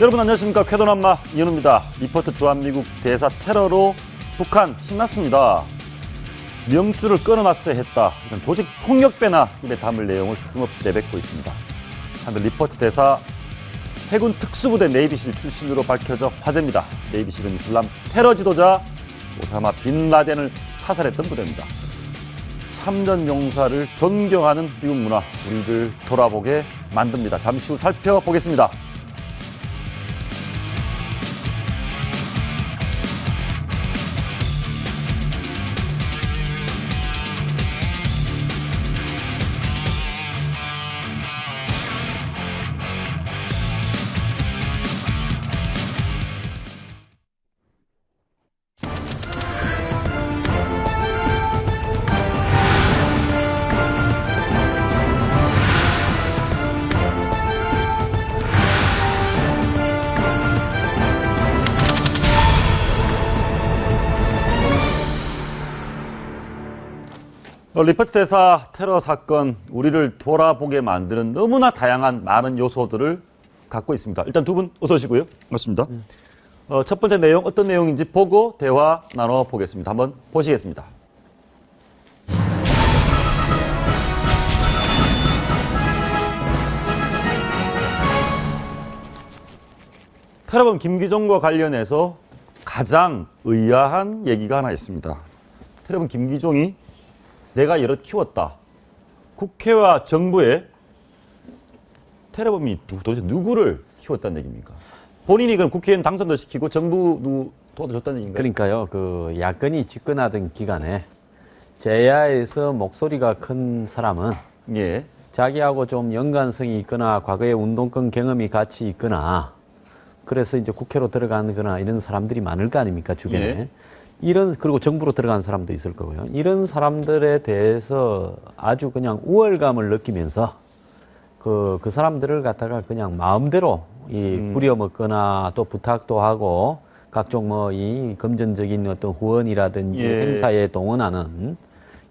여러분 안녕하십니까. 쾌도남마 이현우입니다. 리포트 주한미국 대사 테러로 북한 신났습니다. 명수를 끊어놨어야 했다. 이런 조직 폭력배나 입에 담을 내용을 스스럼없이 내뱉고 있습니다. 한편 리포트 대사 해군 특수부대 네이비실 출신으로 밝혀져 화제입니다. 네이비실은 이슬람 테러 지도자 오사마 빈 라덴을 사살했던 부대입니다. 참전 용사를 존경하는 미국 문화, 우리를 돌아보게 만듭니다. 잠시 후 살펴보겠습니다. 리포트 대사 테러 사건, 우리를 돌아보게 만드는 너무나 다양한 많은 요소들을 갖고 있습니다. 일단 두 분 어서 오시고요. 반갑습니다. 첫 번째 내용 어떤 내용인지 보고 대화 나눠보겠습니다. 한번 보시겠습니다. 테러범 김기종과 관련해서 가장 의아한 얘기가 하나 있습니다. 테러범 김기종이 내가 여럿 키웠다. 국회와 정부에 테러범이 도대체 누구를 키웠다는 얘기입니까? 본인이 그럼 국회의원 당선도 시키고 정부 도와줬다는 얘기인가요? 그러니까요. 그 야권이 집권하던 기간에 제야에서 목소리가 큰 사람은 예. 자기하고 좀 연관성이 있거나 과거에 운동권 경험이 같이 있거나 그래서 이제 국회로 들어가거나 이런 사람들이 많을 거 아닙니까, 주변에. 예. 그리고 정부로 들어간 사람도 있을 거고요. 이런 사람들에 대해서 아주 그냥 우월감을 느끼면서 그 사람들을 갖다가 그냥 마음대로 부려먹거나 또 부탁도 하고 각종 이 금전적인 어떤 후원이라든지 예. 행사에 동원하는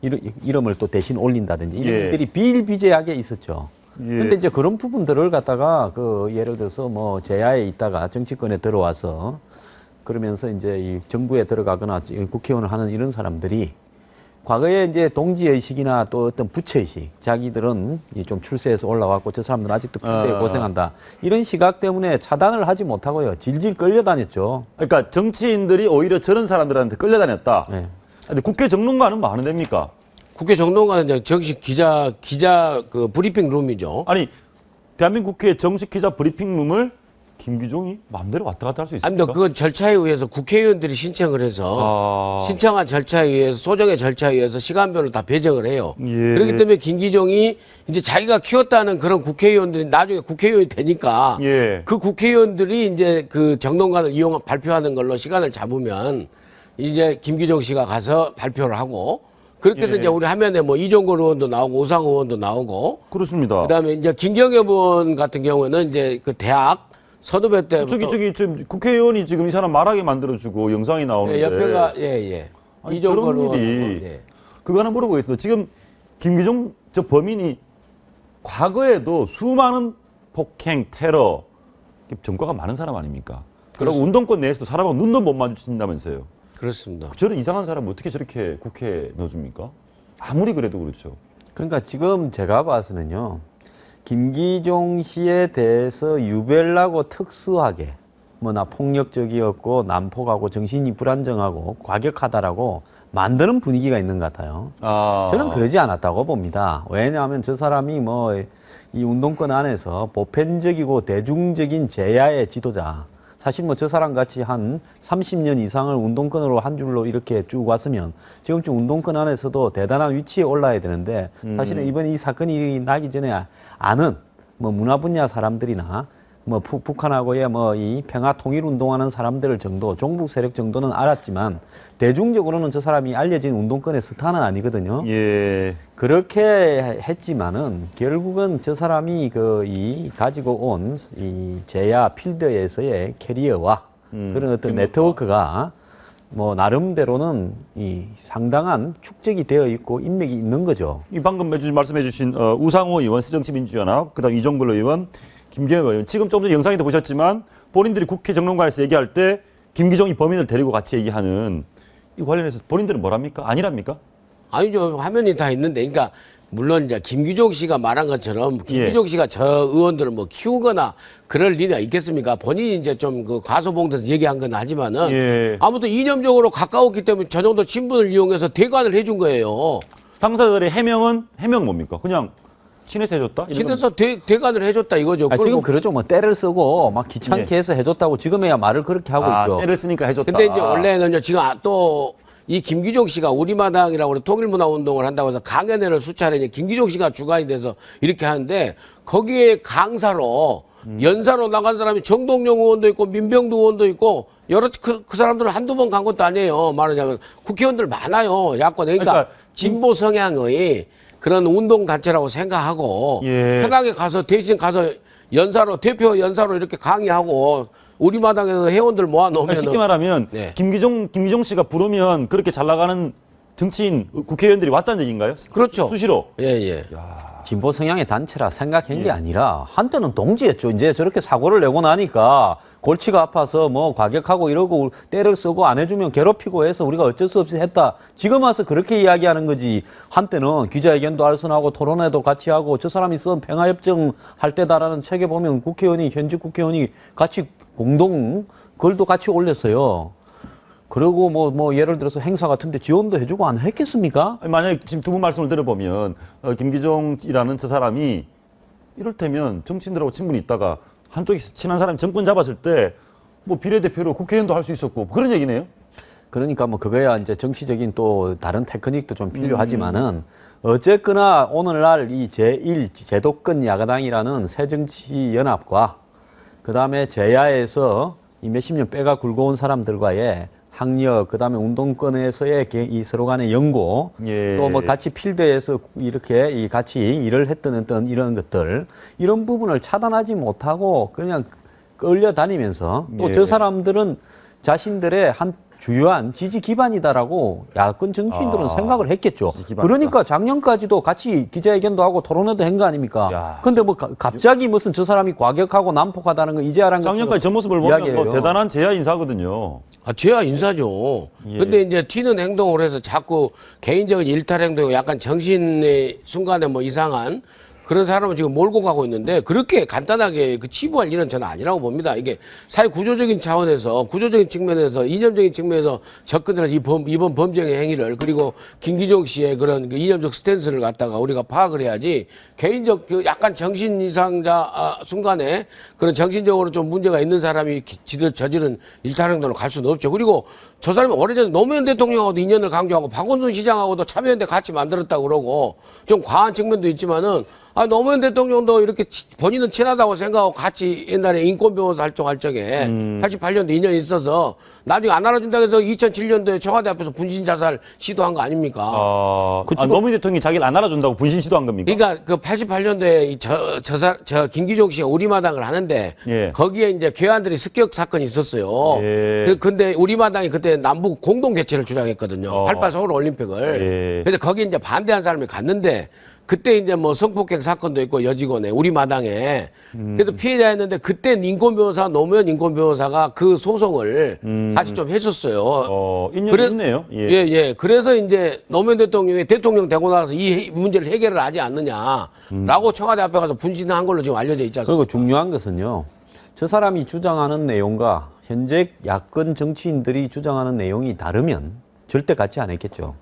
이름을 또 대신 올린다든지 이런 예. 일들이 비일비재하게 있었죠. 예. 근데 이제 그런 부분들을 갖다가 예를 들어서 제야에 있다가 정치권에 들어와서 그러면서 이제 이 정부에 들어가거나 국회의원을 하는 이런 사람들이 과거에 이제 동지의식이나 또 어떤 부채의식, 자기들은 좀 출세해서 올라왔고 저 사람들은 아직도 군대에 고생한다. 이런 시각 때문에 차단을 하지 못하고요. 질질 끌려다녔죠. 그러니까 정치인들이 오히려 저런 사람들한테 끌려다녔다. 네. 근데 국회 정론관은 뭐 하는 데입니까? 국회 정동관은 이제 정식 기자 그 브리핑 룸이죠. 아니, 대한민국 국회 정식 기자 브리핑룸을 김기종이 마음대로 왔다 갔다 할 수 있습니까? 아닙니다. 그건 절차에 의해서 국회의원들이 신청을 해서 신청한 절차에 의해서 소정의 절차에 의해서 시간별로 다 배정을 해요. 예. 그렇기 때문에 김기종이 이제 자기가 키웠다는 그런 국회의원들이 나중에 국회의원이 되니까 예. 그 국회의원들이 이제 그 정동관을 발표하는 걸로 시간을 잡으면 이제 김기종 씨가 가서 발표를 하고 그렇게 해서 예. 이제 우리 화면에 이종걸 의원도 나오고 오상호 의원도 나오고 그렇습니다. 그다음에 이제 김경엽 의원 같은 경우에는 이제 그 대학 선후배 때부터 저기 지금 국회의원이 지금 이 사람 말하게 만들어주고 영상이 나오는데 옆에가 예예 아니, 이종걸 그런 일이 의원 예. 그거 하나 물어보겠습니다. 지금 김기종 저 범인이 과거에도 수많은 폭행, 테러 전과가 많은 사람 아닙니까? 그리고 그렇습니다. 운동권 내에서도 사람하고 눈도 못 마주친다면서요. 그렇습니다. 저런 이상한 사람 어떻게 저렇게 국회에 넣어줍니까? 아무리 그래도 그렇죠. 그러니까 지금 제가 봐서는요. 김기종 씨에 대해서 유별나고 특수하게 나 폭력적이었고 난폭하고 정신이 불안정하고 과격하다라고 만드는 분위기가 있는 것 같아요. 저는 그러지 않았다고 봅니다. 왜냐하면 저 사람이 이 운동권 안에서 보편적이고 대중적인 제야의 지도자. 사실 저 사람 같이 한 30년 이상을 운동권으로 한 줄로 이렇게 쭉 왔으면 지금쯤 운동권 안에서도 대단한 위치에 올라야 되는데 사실은 이번 이 사건이 나기 전에 아는 문화 분야 사람들이나 북한하고의 이 평화 통일 운동하는 사람들 정도, 종북 세력 정도는 알았지만 대중적으로는 저 사람이 알려진 운동권의 스타는 아니거든요. 예. 그렇게 했지만은 결국은 저 사람이 가지고 온 이 제야 필드에서의 캐리어와 그런 어떤 네트워크가 나름대로는 이 상당한 축적이 되어 있고 인맥이 있는 거죠. 이 방금 말씀해 주신 우상호 의원, 새정치민주연합, 그다음 이종걸 의원, 김경엽 의원, 지금 좀 전에 영상에도 보셨지만 본인들이 국회 정론관에서 얘기할 때 김기정이 범인을 데리고 같이 얘기하는 이 관련해서 본인들은 뭐랍니까? 아니랍니까? 아니죠. 화면이 다 있는데, 그러니까 물론 이제 김기종 씨가 말한 것처럼 김기종 씨가 저 의원들을 뭐 키우거나 그럴 리가 있겠습니까? 본인이 이제 좀 그 가소봉돼서 얘기한 건 하지만은 예. 아무튼 이념적으로 가까웠기 때문에 저 정도 친분을 이용해서 대관을 해준 거예요. 당사자들의 해명은 뭡니까? 그냥 친해서 해줬다? 이런 그래서 대관을 해줬다 이거죠. 아, 그걸 지금 뭐 그러죠. 뭐 때를 쓰고 막 귀찮게 해서 해줬다고 지금에야 말을 그렇게 하고 있죠. 때를 쓰니까 해줬다. 근데 이제 원래는요, 지금 또, 이 김기종 씨가 우리마당이라고 우리 통일문화운동을 한다고 해서 강연회를 수차례 이제 김기종 씨가 주관이 돼서 이렇게 하는데, 거기에 강사로, 연사로 나간 사람이 정동영 의원도 있고, 민병두 의원도 있고, 여러, 그 사람들은 한두 번 간 것도 아니에요. 말하자면. 국회의원들 많아요. 야권에. 그러니까, 진보 성향의 그런 운동단체라고 생각하고, 예. 편하게 가서, 대신 가서 연사로, 대표 연사로 이렇게 강의하고, 우리마당에서 회원들 모아놓으면 쉽게 말하면 네. 김기종 씨가 부르면 그렇게 잘 나가는 정치인 국회의원들이 왔다는 얘기인가요? 그렇죠. 수시로. 예. 진보 성향의 단체라 생각한 게 예. 아니라 한때는 동지였죠. 이제 저렇게 사고를 내고 나니까 골치가 아파서 뭐 과격하고 이러고 때를 쓰고 안 해주면 괴롭히고 해서 우리가 어쩔 수 없이 했다. 지금 와서 그렇게 이야기하는 거지. 한때는 기자회견도 알선하고 토론회도 같이 하고 저 사람이 쓴 평화협정 할 때다라는 책에 보면 국회의원이 현직 국회의원이 같이 공동 글도 같이 올렸어요. 그리고 뭐 예를 들어서 행사 같은데 지원도 해주고 안 했겠습니까? 아니, 만약에 지금 두 분 말씀을 들어보면 김기종이라는 저 사람이 이를테면 정치인들하고 친분이 있다가 한쪽에 친한 사람이 정권 잡았을 때 뭐 비례대표로 국회의원도 할 수 있었고 그런 얘기네요. 그러니까 뭐 그거야 이제 정치적인 또 다른 테크닉도 좀 필요하지만은 어쨌거나 오늘날 이 제1 제도권 야당이라는 새정치연합과 그다음에 제야에서 이 몇십 년 빼가 굴러온 사람들과의 학력, 그다음에 운동권에서의 이 서로 간의 연고, 예. 또 뭐 같이 필드에서 이렇게 이 같이 일을 했던 어떤 이런 것들, 이런 부분을 차단하지 못하고 그냥 끌려 다니면서 또 예. 저 사람들은 자신들의 한 주요한 지지 기반이다라고 야권 정치인들은 생각을 했겠죠. 지지 기반이다. 그러니까 작년까지도 같이 기자회견도 하고 토론회도 한 거 아닙니까? 야. 근데 뭐 갑자기 무슨 저 사람이 과격하고 난폭하다는 거 이제 알은 작년까지 저 모습을 보면 이야기예요. 뭐 대단한 제야 인사거든요. 죄야 인사죠. 예. 근데 이제 튀는 행동을 해서 자꾸 개인적인 일탈 행동이고 약간 정신의 순간에 뭐 이상한 그런 사람을 지금 몰고 가고 있는데 그렇게 간단하게 그 치부할 일은 저는 아니라고 봅니다. 이게 사회 구조적인 차원에서 구조적인 측면에서 이념적인 측면에서 접근해서 이번 범죄의 행위를 그리고 김기종 씨의 그런 그 이념적 스탠스를 갖다가 우리가 파악을 해야지 개인적 그 약간 정신 이상자 순간에 그런 정신적으로 좀 문제가 있는 사람이 지들 저지른 일탈 행동으로 갈 수는 없죠. 그리고 저 사람이 오래전에 노무현 대통령하고도 인연을 강조하고 박원순 시장하고도 참여연대 같이 만들었다고 그러고 좀 과한 측면도 있지만은 노무현 대통령도 이렇게 본인은 친하다고 생각하고 같이 옛날에 인권변호사 활동할 적에 88년도 인연이 있어서 나중에 안 알아준다고 해서 2007년도에 청와대 앞에서 분신자살 시도한 거 아닙니까? 노무현 대통령이 자기를 안 알아준다고 분신 시도한 겁니까? 그러니까 그 88년도에 저 김기종 씨가 우리마당을 하는데 예. 거기에 이제 괴한들이 습격 사건이 있었어요. 예. 근데 우리마당이 그때 남북 공동 개최를 주장했거든요. 88 서울 올림픽을. 예. 그래서 거기 이제 반대한 사람이 갔는데 그때 이제 뭐 성폭행 사건도 있고 여직원에 우리 마당에 그래서 피해자였는데 그때 인권변호사 노무현 인권변호사가 그 소송을 같이 좀 했었어요. 인연이 있네요. 예. 그래서 이제 노무현 대통령이 대통령 되고 나서 이 문제를 해결을 하지 않느냐라고 청와대 앞에 가서 분신한 걸로 지금 알려져 있지 않습니까? 그리고 중요한 것은요. 저 사람이 주장하는 내용과 현재 야권 정치인들이 주장하는 내용이 다르면 절대 같이 안 했겠죠.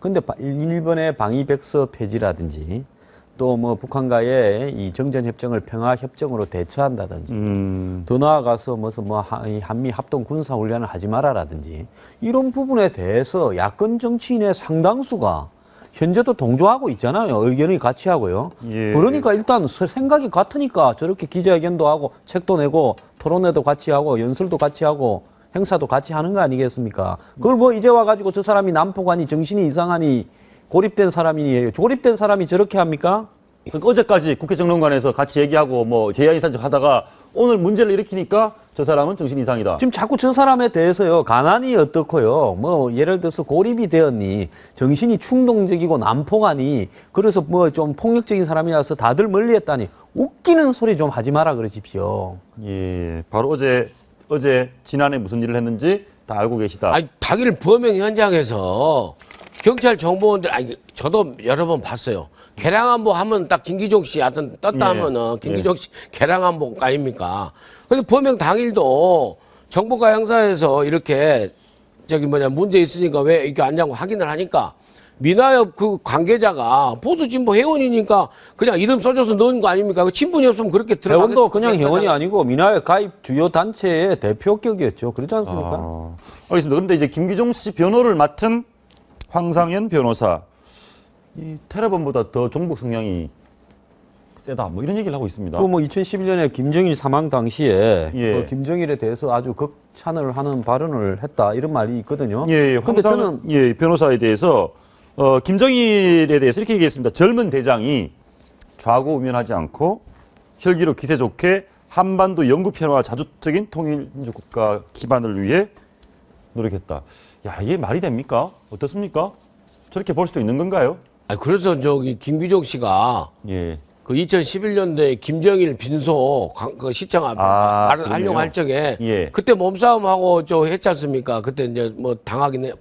근데 일본의 방위백서 폐지라든지 또 뭐 북한과의 이 정전협정을 평화협정으로 대처한다든지 더 나아가서 무슨 뭐 한미 합동 군사훈련을 하지 마라라든지 이런 부분에 대해서 야권 정치인의 상당수가 현재도 동조하고 있잖아요. 의견을 같이 하고요. 예. 그러니까 일단 생각이 같으니까 저렇게 기자회견도 하고 책도 내고 토론회도 같이 하고 연설도 같이 하고 행사도 같이 하는 거 아니겠습니까? 그걸 뭐 이제 와가지고 저 사람이 난폭하니 정신이 이상하니 고립된 사람이니 고립된 사람이 저렇게 합니까? 그러니까 어제까지 국회 정론관에서 같이 얘기하고 뭐 제야 인사적 하다가 오늘 문제를 일으키니까 저 사람은 정신 이상이다. 지금 자꾸 저 사람에 대해서요, 가난이 어떻고요, 뭐, 예를 들어서 고립이 되었니, 정신이 충동적이고 난폭하니, 그래서 뭐 좀 폭력적인 사람이라서 다들 멀리 했다니, 웃기는 소리 좀 하지 마라 그러십시오. 예, 바로 어제 지난해 무슨 일을 했는지 다 알고 계시다. 아니, 당일 범행 현장에서 경찰 정보원들, 아니, 저도 여러 번 봤어요. 개량한보 하면 딱 김기종 씨 하여튼 떴다 예, 하면은 김기종 씨 개량한보 아닙니까? 근데 범행 당일도 정보가 형사에서 이렇게 문제 있으니까 왜 이렇게 안 잡고 확인을 하니까 민화협 그 관계자가 보수 진보 회원이니까 그냥 이름 써줘서 넣은 거 아닙니까? 그 친분이 없으면 그렇게 들어가겠 회원도 그냥 회원이 아니고 민화협 가입 주요 단체의 대표격이었죠. 그렇지 않습니까? 알겠습니다. 그런데 이제 김기종 씨 변호를 맡은 황상현 변호사, 이 테러범보다 더 종북 성향이 세다, 뭐 이런 얘기를 하고 있습니다. 또 뭐 2011년에 김정일 사망 당시에 예. 그 김정일에 대해서 아주 극찬을 하는 발언을 했다 이런 말이 있거든요. 예, 근데 저는 변호사에 대해서 김정일에 대해서 이렇게 얘기했습니다. 젊은 대장이 좌고우면하지 않고 혈기로 기세 좋게 한반도 영구 평화와 자주적인 통일민주국가 기반을 위해 노력했다. 야, 이게 말이 됩니까? 어떻습니까? 저렇게 볼 수도 있는 건가요? 아니, 그래서 김기종 씨가 예. 그 2011년도에 김정일 빈소 그 시청 앞 그러네요. 하려고 할 적에 예. 그때 몸싸움하고 했지 않습니까? 그때 이제 뭐 당하긴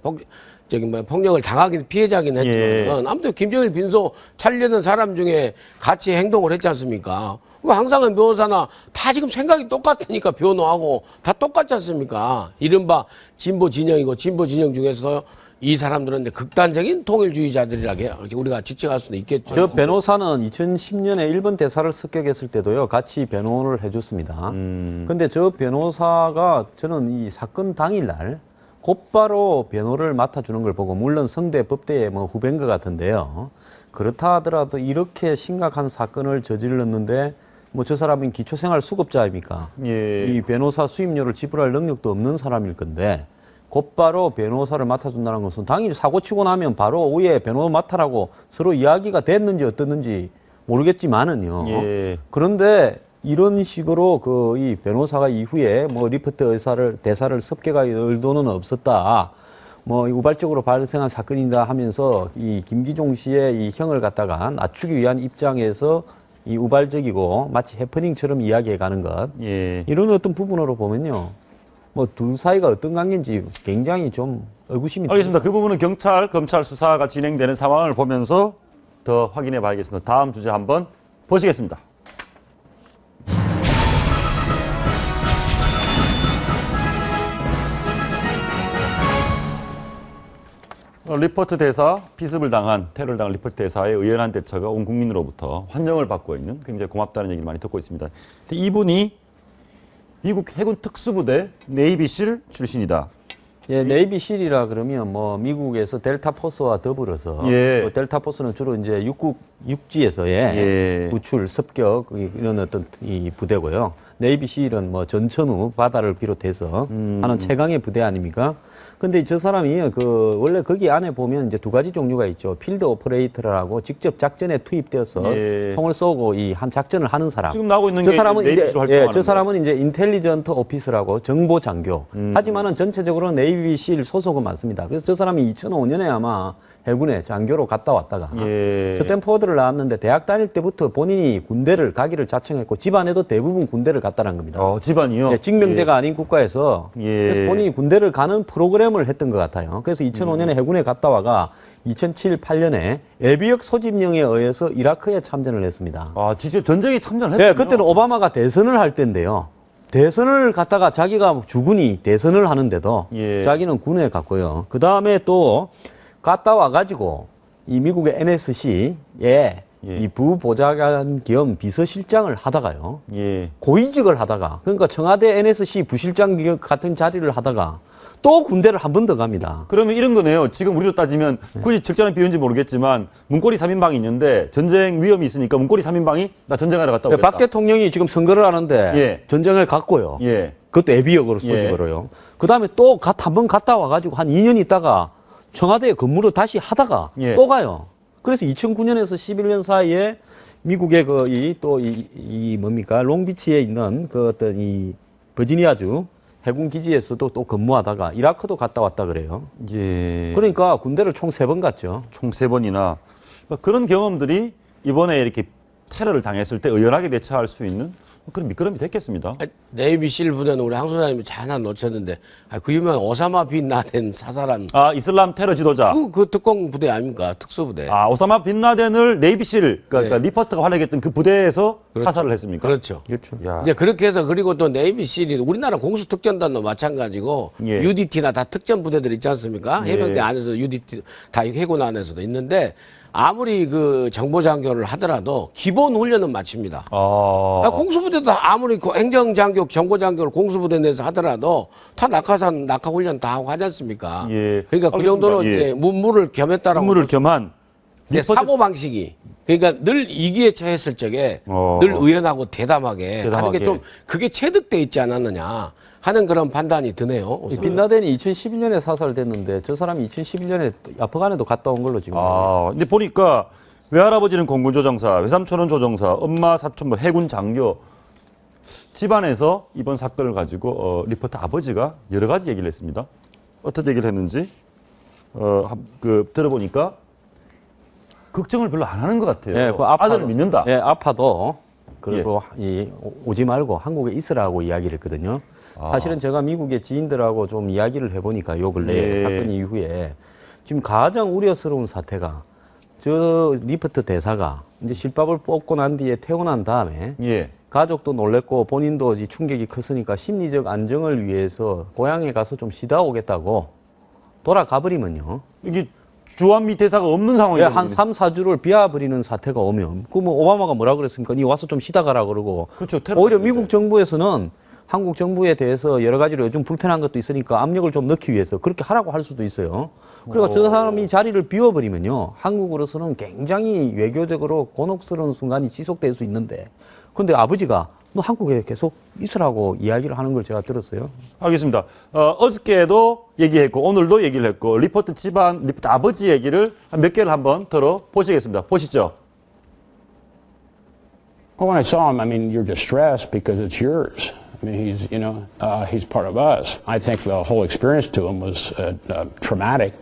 폭력을 당하긴 피해자긴 했지만 아무튼 김정일 빈소 차리려는 사람 중에 같이 행동을 했지 않습니까? 황상현 변호사나 다 지금 생각이 똑같으니까 변호하고 다 똑같지 않습니까? 이른바 진보 진영이고 진보 진영 중에서 이 사람들은 이제 극단적인 통일주의자들이라게 우리가 지칭할 수도 있겠죠. 저 변호사는 2010년에 일본 대사를 습격했을 때도요 같이 변호를 해줬습니다. 근데 저 변호사가 저는 이 사건 당일날 곧바로 변호를 맡아주는 걸 보고 물론 성대 법대의 뭐 후배인 것 같은데요. 그렇다 하더라도 이렇게 심각한 사건을 저질렀는데 뭐 저 사람은 기초생활 수급자입니까? 예. 이 변호사 수임료를 지불할 능력도 없는 사람일 건데 곧바로 변호사를 맡아준다는 것은 당일 사고 치고 나면 바로 오후에 변호사 맡아라고 서로 이야기가 됐는지 어떻는지 모르겠지만은요. 예. 그런데 이런 식으로 이 변호사가 이후에 뭐 리포트 대사를 습격할 의도는 없었다. 뭐 우발적으로 발생한 사건이다 하면서 이 김기종 씨의 이 형을 갖다가 낮추기 위한 입장에서 이 우발적이고 마치 해프닝처럼 이야기해 가는 것. 예. 이런 어떤 부분으로 보면요. 뭐 둘 사이가 어떤 관계인지 굉장히 좀 의구심이 알겠습니다. 그 부분은 경찰, 검찰 수사가 진행되는 상황을 보면서 더 확인해 봐야겠습니다. 다음 주제 한번 보시겠습니다. 리포트 대사, 피습을 당한, 테러를 당한 리포트 대사의 의연한 대처가 온 국민으로부터 환영을 받고 있는 굉장히 고맙다는 얘기를 많이 듣고 있습니다. 근데 이분이 미국 해군 특수부대 네이비실 출신이다. 예, 네이비실이라 그러면 뭐 미국에서 델타 포스와 더불어서 예. 델타 포스는 주로 이제 육지에서의 예. 구출, 습격 이런 어떤 이 부대고요. 네이비실은 뭐 전천후 바다를 비롯해서 하는 최강의 부대 아닙니까? 근데 저 사람이 원래 거기 안에 보면 이제 두 가지 종류가 있죠. 필드 오퍼레이터라고 직접 작전에 투입되어서 예. 총을 쏘고 이 한 작전을 하는 사람. 지금 나오고 있는 저 게 사람은 이제 네이비실로 활동하는 저 사람은 이제 인텔리전트 오피스라고 정보 장교. 하지만은 전체적으로 네이비실 소속은 많습니다. 그래서 저 사람이 2005년에 아마 해군에 장교로 갔다 왔다가 예. 스탠포드를 나왔는데 대학 다닐 때부터 본인이 군대를 가기를 자청했고 집안에도 대부분 군대를 갔다는 겁니다. 집안이요? 예, 직명제가 아닌 국가에서 예. 그래서 본인이 군대를 가는 프로그램을 했던 것 같아요. 그래서 2005년에 해군에 갔다 와가 2007, 8년에 예비역 소집령에 의해서 이라크에 참전을 했습니다. 진짜 전쟁에 참전했군요. 네, 그때는 오바마가 대선을 할 때인데요. 대선을 갔다가 자기가 주군이 대선을 하는데도 예. 자기는 군에 갔고요. 그 다음에 또 갔다 와가지고 이 미국의 NSC에 예. 이 부보좌관 겸 비서실장을 하다가요. 예. 고위직을 하다가 그러니까 청와대 NSC 부실장 같은 자리를 하다가 또 군대를 한 번 더 갑니다. 그러면 이런 거네요. 지금 우리로 따지면 굳이 적절한 비유인지 모르겠지만 문고리 3인방이 있는데 전쟁 위험이 있으니까 문고리 3인방이 나 전쟁하러 갔다 오겠다. 박 대통령이 지금 선거를 하는데 예. 전쟁을 갔고요. 예. 그것도 예비역으로 예. 소집으로요. 그 다음에 또 한 번 갔다 와가지고 한 2년 있다가 청와대에 근무를 다시 하다가 예. 또 가요. 그래서 2009년에서 11년 사이에 미국의 뭡니까 롱비치에 있는 그 어떤 이 버지니아주 해군 기지에서도 또 근무하다가 이라크도 갔다 왔다 그래요. 예. 그러니까 군대를 총 3번 갔죠. 총 3번이나 그런 경험들이 이번에 이렇게 테러를 당했을 때 의연하게 대처할 수 있는 그런 미끄럼이 됐겠습니다. 네이비 실 부대는 우리 항 소장님이 잘 하나 놓쳤는데 그 유명한 오사마 빈 라덴 사살한 이슬람 테러 지도자. 그 특공 부대 아닙니까? 특수부대. 오사마 빈 라덴을 네이비실, 그러니까 네. 리퍼트가 활약했던 그 부대에서 그렇죠. 사살을 했습니까? 그렇죠. 그렇죠. 야. 이제 그렇게 해서 그리고 또 네이비 실이 우리나라 공수특전단도 마찬가지고 예. UDT나 다 특전 부대들 있지 않습니까? 예. 해병대 안에서 UDT 다 해군 안에서도 있는데 아무리 그 정보장교를 하더라도 기본 훈련은 마칩니다. 공수부대도 아무리 행정장교, 정보장교를 공수부대 내에서 하더라도 다 낙하산, 낙하훈련 다 하고 하지 않습니까? 예. 그러니까 그 알겠습니다. 정도로 예. 이제 문무를 겸했다라고. 근무를 겸한 근데 리퍼트- 사고 방식이 그러니까 늘 위기에 처했을 적에 늘 의연하고 대담하게 하는 게 좀 그게 체득돼 있지 않았느냐 하는 그런 판단이 드네요. 빈라덴이 2011년에 사살됐는데 저 사람이 2011년에 아프간에도 갔다 온 걸로 지금. 근데 보니까 외할아버지는 공군조정사, 외삼촌은 조정사, 엄마, 사촌, 해군 장교 집안에서 이번 사건을 가지고 리포터 아버지가 여러 가지 얘기를 했습니다. 어떤 얘기를 했는지 들어보니까 걱정을 별로 안 하는 것 같아요. 예, 그 아들을 믿는다. 예, 아파도 그리고 오지 말고 한국에 있으라고 이야기를 했거든요. 사실은 제가 미국의 지인들하고 좀 이야기를 해보니까 요 근래 사건 이후에 지금 가장 우려스러운 사태가 저 리퍼트 대사가 이제 실밥을 뽑고 난 뒤에 퇴원한 다음에 가족도 놀랬고 본인도 이 충격이 컸으니까 심리적 안정을 위해서 고향에 가서 좀 쉬다 오겠다고 돌아가 버리면요. 이게 주한미 대사가 없는 상황이에요. 한 3, 4주를 비워버리는 사태가 오면 그 뭐 오바마가 뭐라 그랬습니까? 니 와서 좀 쉬다 가라 그러고. 그렇죠. 오히려 미국 정부에서는 한국 정부에 대해서 여러 가지로 요즘 불편한 것도 있으니까 압력을 좀 넣기 위해서 그렇게 하라고 할 수도 있어요. 그리고 저 사람이 자리를 비워버리면요. 한국으로서는 굉장히 외교적으로 곤혹스러운 순간이 지속될 수 있는데 근데 아버지가 너 한국에 계속 있으라고 이야기를 하는 걸 제가 들었어요. 알겠습니다. 어저께도 얘기했고 오늘도 얘기를 했고 리포트 아버지 얘기를 몇 개를 한번 들어보시겠습니다. 보시죠. Well, when I saw him, I mean, you're distressed because it's yours. I mean, he's, he's part of us. I think the whole experience to him was traumatic,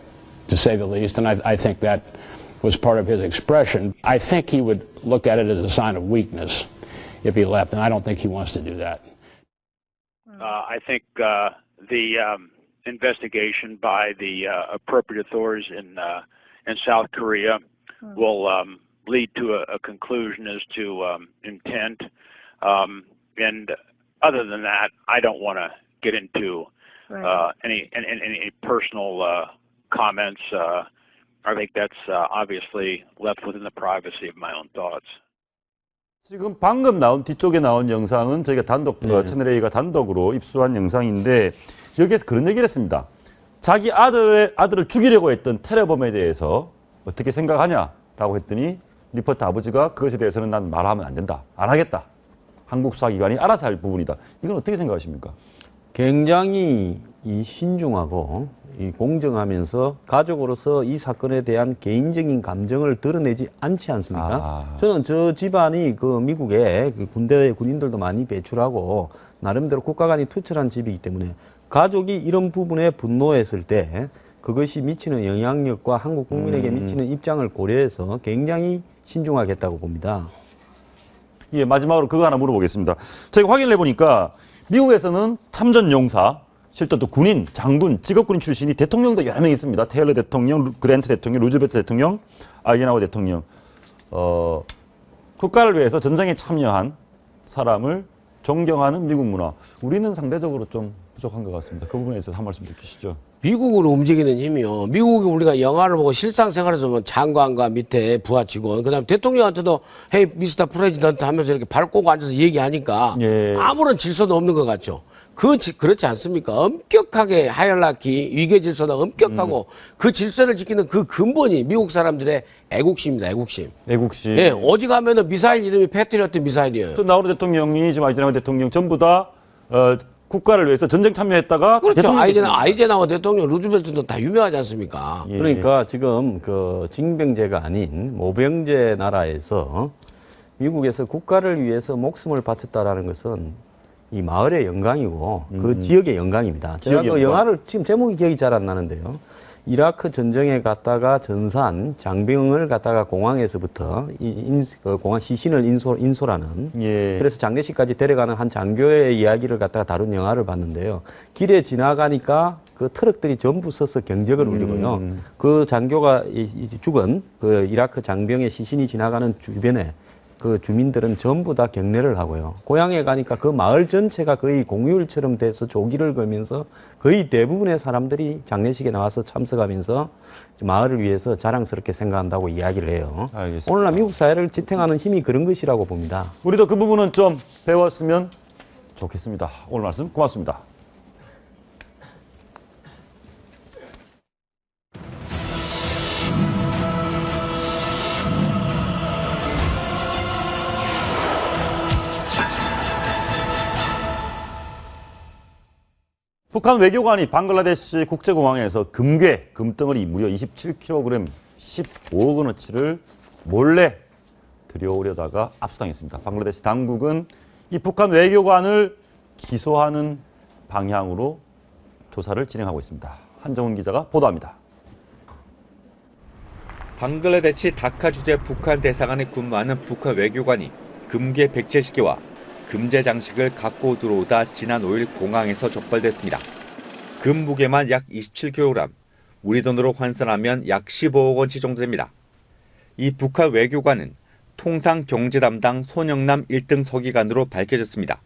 to say the least, and I think that was part of his expression. I think he would look at it as a sign of weakness if he left, and I don't think he wants to do that. I think the investigation by the appropriate authorities in South Korea will lead to a conclusion as to intent. And other than that, I don't want to get into any personal comments. I think that's obviously left within the privacy of my own thoughts. 지금 방금 뒤쪽에 나온 영상은 저희가 채널A가 단독으로 입수한 영상인데 여기에서 그런 얘기를 했습니다. 자기 아들을 죽이려고 했던 테러범에 대해서 어떻게 생각하냐라고 했더니 리포터 아버지가 그것에 대해서는 난 말하면 안 된다. 안 하겠다. 한국 수사기관이 알아서 할 부분이다. 이건 어떻게 생각하십니까? 굉장히 신중하고 공정하면서 가족으로서 이 사건에 대한 개인적인 감정을 드러내지 않지 않습니까? 저는 저 집안이 그 미국에 그 군인들도 많이 배출하고 나름대로 국가 간이 투철한 집이기 때문에 가족이 이런 부분에 분노했을 때 그것이 미치는 영향력과 한국 국민에게 미치는 입장을 고려해서 굉장히 신중하겠다고 봅니다. 예, 마지막으로 그거 하나 물어보겠습니다. 제가 확인을 해보니까 미국에서는 참전 용사, 실제 또 군인, 장군, 직업군인 출신이 대통령도 여러 명 있습니다. 테일러 대통령, 그랜트 대통령, 루즈벨트 대통령, 아이젠하워 대통령. 국가를 위해서 전쟁에 참여한 사람을 존경하는 미국 문화. 우리는 상대적으로 좀 부족한 것 같습니다. 그 부분에 있어서 한 말씀 주시죠. 미국으로 움직이는 힘이요. 미국이 우리가 영화를 보고 실상생활에서 보면 장관과 밑에 부하 직원, 그다음 대통령한테도 헤이 미스터 프레지던트 하면서 이렇게 발 꼬고 앉아서 얘기하니까 아무런 질서도 없는 것 같죠. 그렇지 않습니까? 엄격하게 하이라키, 위계 질서가 엄격하고 그 질서를 지키는 그 근본이 미국 사람들의 애국심입니다. 애국심. 애국심. 예, 어디 가면은 미사일 이름이 패트리어트 미사일이에요. 또 나우루 대통령이 지금 아이젠하워 대통령 전부 다 국가를 위해서 전쟁 참여했다가 그렇죠. 아이젠하워 대통령, 루즈벨트도 다 유명하지 않습니까? 예. 그러니까 지금 그 징병제가 아닌 모병제 나라에서 미국에서 국가를 위해서 목숨을 바쳤다라는 것은 이 마을의 영광이고 그 지역의 영광입니다. 제가 그 영화를 지금 제목이 기억이 잘 안 나는데요. 이라크 전쟁에 갔다가 전사한 장병을 갖다가 공항에서부터 공항 시신을 인솔하는 예. 그래서 장례식까지 데려가는 한 장교의 이야기를 갖다가 다룬 영화를 봤는데요. 길에 지나가니까 그 트럭들이 전부 서서 경적을 울리고요. 그 장교가 죽은 그 이라크 장병의 시신이 지나가는 주변에 그 주민들은 전부 다 경례를 하고요. 고향에 가니까 그 마을 전체가 거의 공휴일처럼 돼서 조기를 걸면서 거의 대부분의 사람들이 장례식에 나와서 참석하면서 마을을 위해서 자랑스럽게 생각한다고 이야기를 해요. 알겠습니다. 오늘날 미국 사회를 지탱하는 힘이 그런 것이라고 봅니다. 우리도 그 부분은 좀 배웠으면 좋겠습니다. 오늘 말씀 고맙습니다. 북한 외교관이 방글라데시 국제공항에서 금덩어리 무려 27kg 15억 원어치를 몰래 들여오려다가 압수당했습니다. 방글라데시 당국은 이 북한 외교관을 기소하는 방향으로 조사를 진행하고 있습니다. 한정훈 기자가 보도합니다. 방글라데시 다카 주재 북한 대사관에 근무하는 북한 외교관이 금괴 백제시계와 금제 장식을 갖고 들어오다 지난 5일 공항에서 적발됐습니다. 금 무게만 약 27kg, 우리 돈으로 환산하면 약 15억 원치 정도 됩니다. 이 북한 외교관은 통상 경제 담당 손영남 1등 서기관으로 밝혀졌습니다.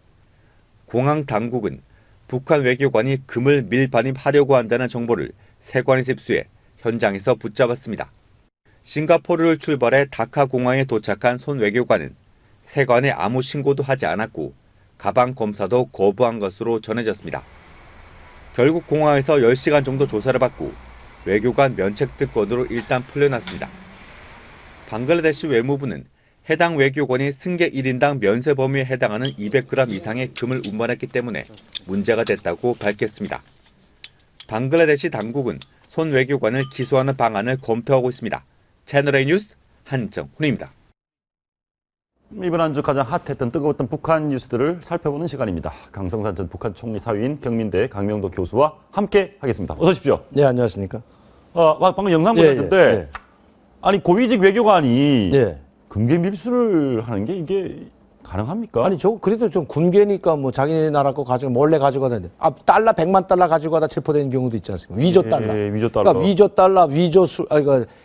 공항 당국은 북한 외교관이 금을 밀반입하려고 한다는 정보를 세관에서 입수해 현장에서 붙잡았습니다. 싱가포르를 출발해 다카 공항에 도착한 손 외교관은 세관에 아무 신고도 하지 않았고 가방 검사도 거부한 것으로 전해졌습니다. 결국 공항에서 10시간 정도 조사를 받고 외교관 면책 특권으로 일단 풀려났습니다. 방글라데시 외무부는 해당 외교관이 승객 1인당 면세 범위에 해당하는 200g 이상의 금을 운반했기 때문에 문제가 됐다고 밝혔습니다. 방글라데시 당국은 손 외교관을 기소하는 방안을 검토하고 있습니다. 채널A 뉴스 한정훈입니다. 이번 한 주 가장 핫했던 뜨거웠던 북한 뉴스들을 살펴보는 시간입니다. 강성산 전 북한 총리 사위인 경민대 강명도 교수와 함께 하겠습니다. 어서 오십시오. 네, 안녕하십니까? 방금 영상 보셨는데 아니 고위직 외교관이 금괴 밀수를 하는 게 이게 가능합니까? 아니, 그래도 좀 군계니까 뭐 자기네 나라 거 가지고 몰래 가지고 가는데, 달러 100만 달러 가지고 가다 체포되는 경우도 있지 않습니까? 위조 달러. 위조 달러. 그러니까 위조 달러, 위조 술,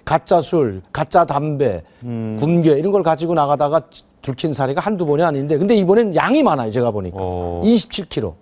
가짜 술, 가짜 담배, 군계 이런 걸 가지고 나가다가 들킨 사례가 한두 번이 아닌데, 근데 이번엔 양이 많아요, 제가 보니까. 27kg.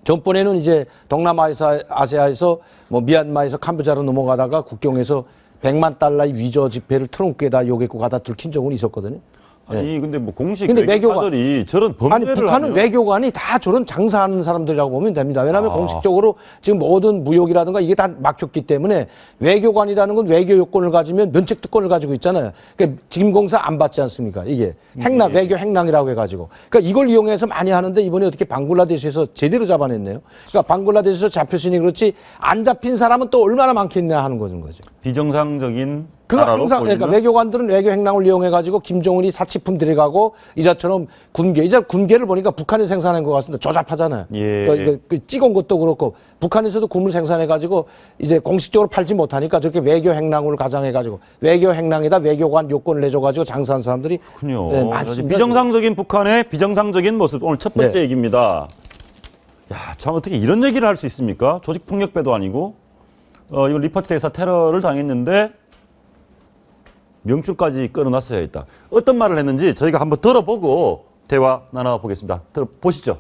전번에는 이제 동남아시아에서 뭐 미얀마에서 캄보디아로 넘어가다가 국경에서 100만 달러의 위조 지폐를 트렁크에다 요겠고 가다 들킨 적은 있었거든요. 아니 근데 뭐 공식 근데 외교관들이 저런 범죄를 아니 북한은 하면 외교관이 다 저런 장사하는 사람들이라고 보면 됩니다. 왜냐하면 공식적으로 지금 모든 무역이라든가 이게 다 막혔기 때문에 외교관이라는 건 외교 요건을 가지면 면책 특권을 가지고 있잖아요. 그러니까 짐공사 안 받지 않습니까? 이게 행랑 외교 행랑이라고 해가지고 그러니까 이걸 이용해서 많이 하는데 이번에 어떻게 방글라데시에서 제대로 잡아냈네요. 그러니까 방글라데시에서 잡혔으니 그렇지 안 잡힌 사람은 또 얼마나 많겠냐 하는 거죠. 비정상적인 그거 나라로 항상 보이는? 그러니까 외교관들은 외교 행랑을 이용해가지고 김정은이 사치품 들여가고 이자처럼 군계를 보니까 북한이 생산한 것 같습니다. 조잡하잖아요. 예. 찍은 것도 그렇고 북한에서도 금을 생산해가지고 이제 공식적으로 팔지 못하니까 저렇게 외교 행랑을 가장해가지고 외교 행랑에다 외교관 요건을 내줘가지고 장사한 사람들이 그렇군요. 네, 많습니다. 비정상적인 북한의 비정상적인 모습 오늘 첫 번째 얘기입니다. 야, 참 어떻게 이런 얘기를 할 수 있습니까? 조직 폭력배도 아니고 이번 리퍼트 대사 테러를 당했는데 명줄까지 끌어놨어야 했다. 어떤 말을 했는지 저희가 한번 들어보고 대화 나눠보겠습니다. 들어보시죠.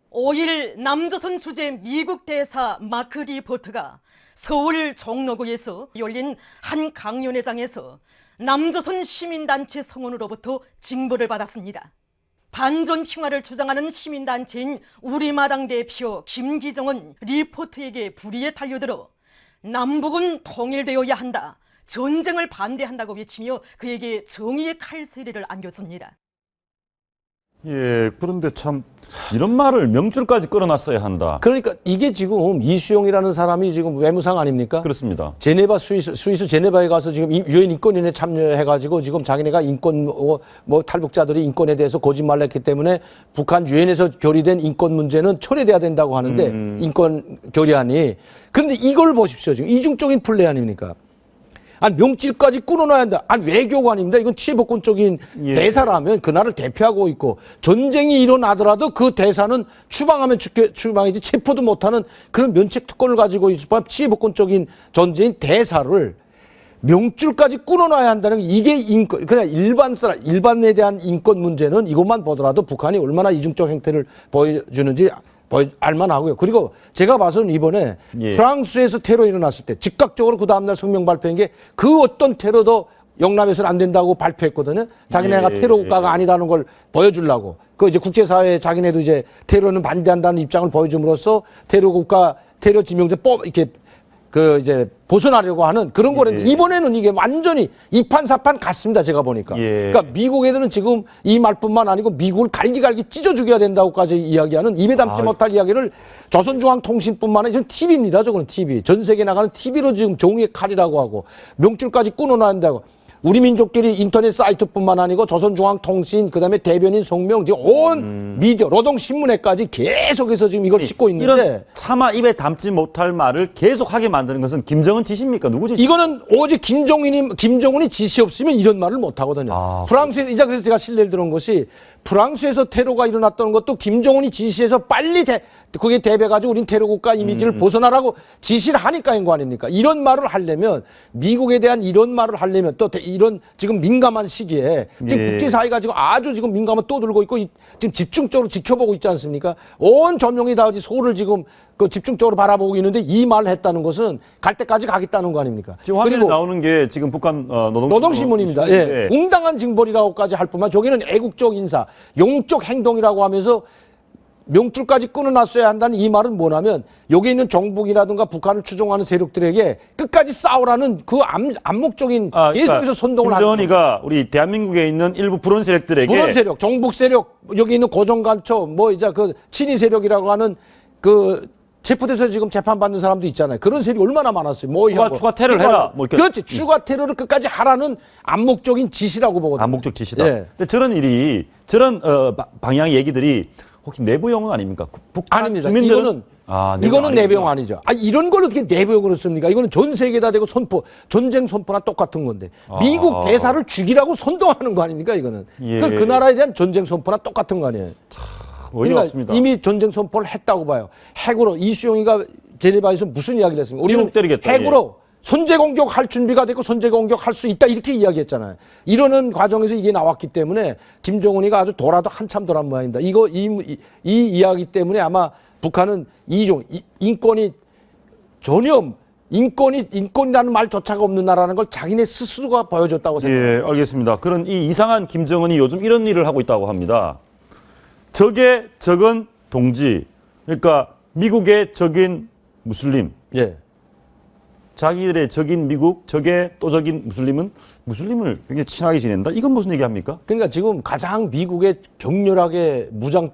5일 남조선 주재 미국 대사 마크 리포트가 서울 종로구에서 열린 한 강연회장에서 남조선 시민단체 성원으로부터 징벌을 받았습니다. 반전 평화를 주장하는 시민단체인 우리마당 대표 김기정은 리포트에게 불의에 달려들어 남북은 통일되어야 한다. 전쟁을 반대한다고 외치며 그에게 정의의 칼세례를 안겼습니다. 예, 그런데 참 이런 말을 명줄까지 끌어놨어야 한다. 그러니까 이게 지금 이수용이라는 사람이 지금 외무상 아닙니까? 그렇습니다. 제네바 스위스 제네바에 가서 지금 유엔 인권위원회 참여해가지고 지금 자기네가 인권 뭐 탈북자들이 인권에 대해서 거짓말을 했기 때문에 북한 유엔에서 결의된 인권 문제는 철회돼야 된다고 하는데 인권 결의안이. 그런데 이걸 보십시오. 지금 이중적인 플레이 아닙니까? 아니 명질까지 끊어놔야 한다. 아니 외교관입니다. 이건 취해복권적인 예. 대사라면 그 나라를 대표하고 있고 전쟁이 일어나더라도 그 대사는 추방하면 추방이지 체포도 못하는 그런 면책 특권을 가지고 있을 법한 취해복권적인 존재인 대사를 명줄까지 끊어놔야 한다는 게 이게 인권, 그냥 일반에 대한 인권 문제는 이것만 보더라도 북한이 얼마나 이중적 행태를 보여주는지 알만하고요. 그리고 제가 봐서는 이번에 예. 프랑스에서 테러 일어났을 때 즉각적으로 그 다음날 성명 발표한 게 그 어떤 테러도 용납해서는 안 된다고 발표했거든요. 자기네가 예. 테러 국가가 아니라는 걸 보여주려고. 그 이제 국제사회에 자기네도 이제 테러는 반대한다는 입장을 보여줌으로써 테러 국가, 테러 지명제 이렇게 그 이제 벗어나려고 하는 그런 거는데 예. 이번에는 이게 완전히 이판사판 같습니다. 제가 보니까. 예. 그러니까 미국 애들은 지금 이 말뿐만 아니고 미국을 갈기갈기 찢어 죽여야 된다고까지 이야기하는 입에 담지 못할 이야기를 조선중앙통신뿐만 아니라 지금 TV입니다. 저거는 TV. 전 세계 나가는 TV로 지금 종이의 칼이라고 하고 명줄까지 끊어놔야 한다고. 우리 민족끼리 인터넷 사이트뿐만 아니고 조선중앙통신 그다음에 대변인 성명 지금 온 미디어 노동신문회까지 계속해서 지금 이걸 싣고 있는데 이런 차마 입에 담지 못할 말을 계속하게 만드는 것은 김정은 지시입니까? 누구 지시? 이거는 오직 김정은이 지시 없으면 이런 말을 못 하거든요. 아, 프랑스에 이제 그래서 제가 신뢰를 들은 것이 프랑스에서 테러가 일어났던 것도 김정은이 지시해서 빨리 그게 대비해가지고 우린 테러 국가 이미지를 벗어나라고 지시를 하니까인 거 아닙니까? 이런 말을 하려면 미국에 대한 이런 말을 하려면 또 이런 지금 민감한 시기에 지금 예. 국제사회가 지금 아주 지금 민감한 떠들고 있고 지금 집중적으로 지켜보고 있지 않습니까? 온 전용이 다 서울을 지금 그 집중적으로 바라보고 있는데 이 말을 했다는 것은 갈 때까지 가겠다는 거 아닙니까? 지금 화면에 나오는 게 지금 북한 노동신문입니다. 예. 웅당한 징벌이라고까지 할 뿐만 저기는 애국적 인사, 용적 행동이라고 하면서 명줄까지 끊어놨어야 한다는 이 말은 뭐냐면 여기 있는 정북이라든가 북한을 추종하는 세력들에게 끝까지 싸우라는 그 암묵적인 계속해서 선동을 하는 김정은이가 우리 대한민국에 있는 일부 불온 세력들에게 불온 세력, 정북 세력, 여기 있는 고정간첩, 뭐 이제 그 친위 세력이라고 하는 그 체포돼서 지금 재판받는 사람도 있잖아요. 그런 세력이 얼마나 많았어요. 뭐 추가 테러를 해라. 뭐 이렇게. 그렇지. 추가 테러를 끝까지 하라는 암묵적인 지시라고 보거든요. 암묵적 지시다. 예. 근데 저런 방향의 얘기들이 혹시 내부용은 아닙니까? 북한 아닙니다. 주민들은 이거는 내부용 아니죠. 이런 걸 어떻게 내부용으로 씁니까? 이거는 전 세계에다 대고 전쟁 선포나 똑같은 건데. 미국 대사를 죽이라고 선동하는 거 아닙니까? 이거는. 예. 그 나라에 대한 전쟁 선포나 똑같은 거 아니에요. 어이가 없습니다. 이미 전쟁 선포를 했다고 봐요. 핵으로 이수용이가 제네바에서 무슨 이야기를 했습니까? 우리는 때리겠다, 핵으로 선제 공격할 준비가 되고 선제 공격할 수 있다 이렇게 이야기했잖아요. 이러는 과정에서 이게 나왔기 때문에 김정은이가 아주 돌아도 한참 돌아온 모양입니다. 이 이야기 때문에 아마 북한은 인권이 전혀 인권이라는 말조차가 없는 나라는 걸 자기네 스스로가 보여줬다고 생각합니다. 예, 알겠습니다. 그런 이 이상한 김정은이 요즘 이런 일을 하고 있다고 합니다. 적의 적은 동지, 그러니까 미국의 적인 무슬림, 예. 자기들의 적인 미국, 적의 또 적인 무슬림을 굉장히 친하게 지낸다? 이건 무슨 얘기합니까? 그러니까 지금 가장 미국에 격렬하게 무장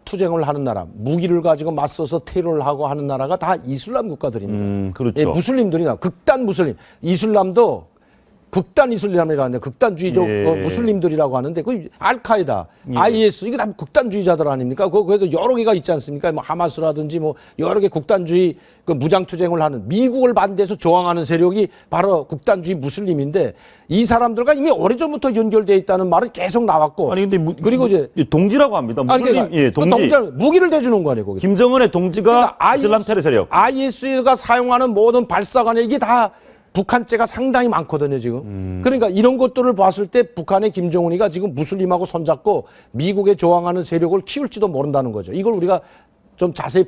투쟁을 하는 나라, 무기를 가지고 맞서서 테러를 하고 하는 나라가 다 이슬람 국가들입니다. 그렇죠. 예, 무슬림들이나 극단 무슬림, 이슬람도 극단 이슬람이라고 하는데 극단주의적 예. 무슬림들이라고 하는데 그 알카에다, 예. IS 이게 다 극단주의자들 아닙니까? 그래도 여러 개가 있지 않습니까? 뭐 하마스라든지 뭐 여러 개 극단주의 그 무장 투쟁을 하는 미국을 반대해서 저항하는 세력이 바로 극단주의 무슬림인데 이 사람들과 이미 오래전부터 연결되어 있다는 말은 계속 나왔고. 아니 근데 그리고 이제 동지라고 합니다. 무슬림, 예, 동지. 무기를 대주는 거 아니에요? 거기서. 김정은의 동지가 그러니까 이슬람 테러 세력. IS가 사용하는 모든 발사관에 이게 다 북한죄가 상당히 많거든요, 지금. 그러니까 이런 것들을 봤을 때 북한의 김정은이가 지금 무슬림하고 손잡고 미국에 저항하는 세력을 키울지도 모른다는 거죠. 이걸 우리가 좀 자세히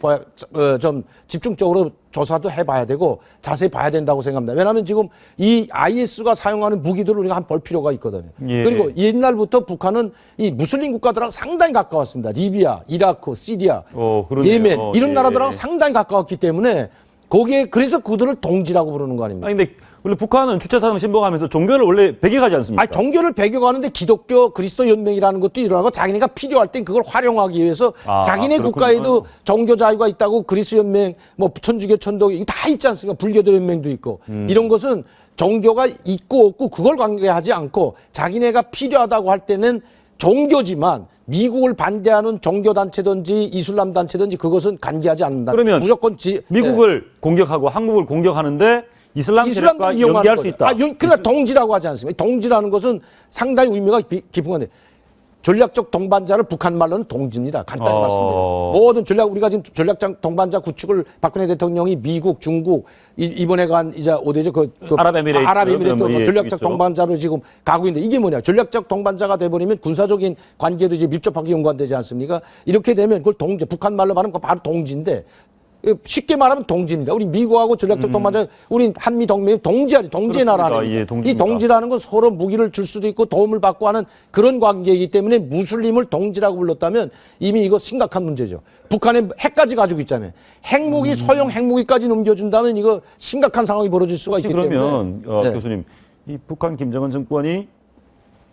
좀 집중적으로 조사도 해봐야 되고 자세히 봐야 된다고 생각합니다. 왜냐하면 지금 이 IS가 사용하는 무기들을 우리가 한번 볼 필요가 있거든요. 예. 그리고 옛날부터 북한은 이 무슬림 국가들하고 상당히 가까웠습니다. 리비아, 이라크, 시리아, 그러네요. 예멘 이런 예. 나라들하고 상당히 가까웠기 때문에 거기에 그래서 그들을 동지라고 부르는 거 아닙니까? 아니 근데 원래 북한은 주체사상 신봉하면서 종교를 원래 배격하지 않습니까? 아니, 종교를 배격하는데 기독교 그리스도 연맹이라는 것도 일어나고 자기네가 필요할 땐 그걸 활용하기 위해서 자기네 그렇군요. 국가에도 종교 자유가 있다고 그리스 연맹, 뭐 천주교, 천도교 이거 다 있지 않습니까? 불교도 연맹도 있고 이런 것은 종교가 있고 없고 그걸 관계하지 않고 자기네가 필요하다고 할 때는 종교지만 미국을 반대하는 종교단체든지 이슬람 단체든지 그것은 관계하지 않는다. 그러면 무조건 미국을 공격하고 한국을 공격하는데 이슬람 세력과 이용하는 연계할 수 거죠. 있다. 그러니까 동지라고 하지 않습니까? 동지라는 것은 상당히 의미가 깊은 건데 전략적 동반자를 북한 말로는 동지입니다. 간단히 말씀드리면 모든 우리가 지금 전략적 동반자 구축을 박근혜 대통령이 미국, 중국 이번에 간 이제 어디죠? 아랍에미레이트 예, 전략적 있죠. 동반자로 지금 가고 있는데 이게 뭐냐? 전략적 동반자가 돼버리면 군사적인 관계도 이제 밀접하게 연관되지 않습니까? 이렇게 되면 그걸 동지, 북한 말로 말하면 바로 동지인데. 쉽게 말하면 동지입니다. 우리 미국하고 전략적 동반자, 우리 한미 동맹이 동지의 나라는 예, 이 동지입니다. 동지라는 건 서로 무기를 줄 수도 있고 도움을 받고 하는 그런 관계이기 때문에 무슬림을 동지라고 불렀다면 이미 이거 심각한 문제죠. 북한에 핵까지 가지고 있잖아요. 핵무기, 소형 핵무기까지 넘겨준다면 이거 심각한 상황이 벌어질 수가 있기 때문에. 그러면 네. 교수님, 이 북한 김정은 정권이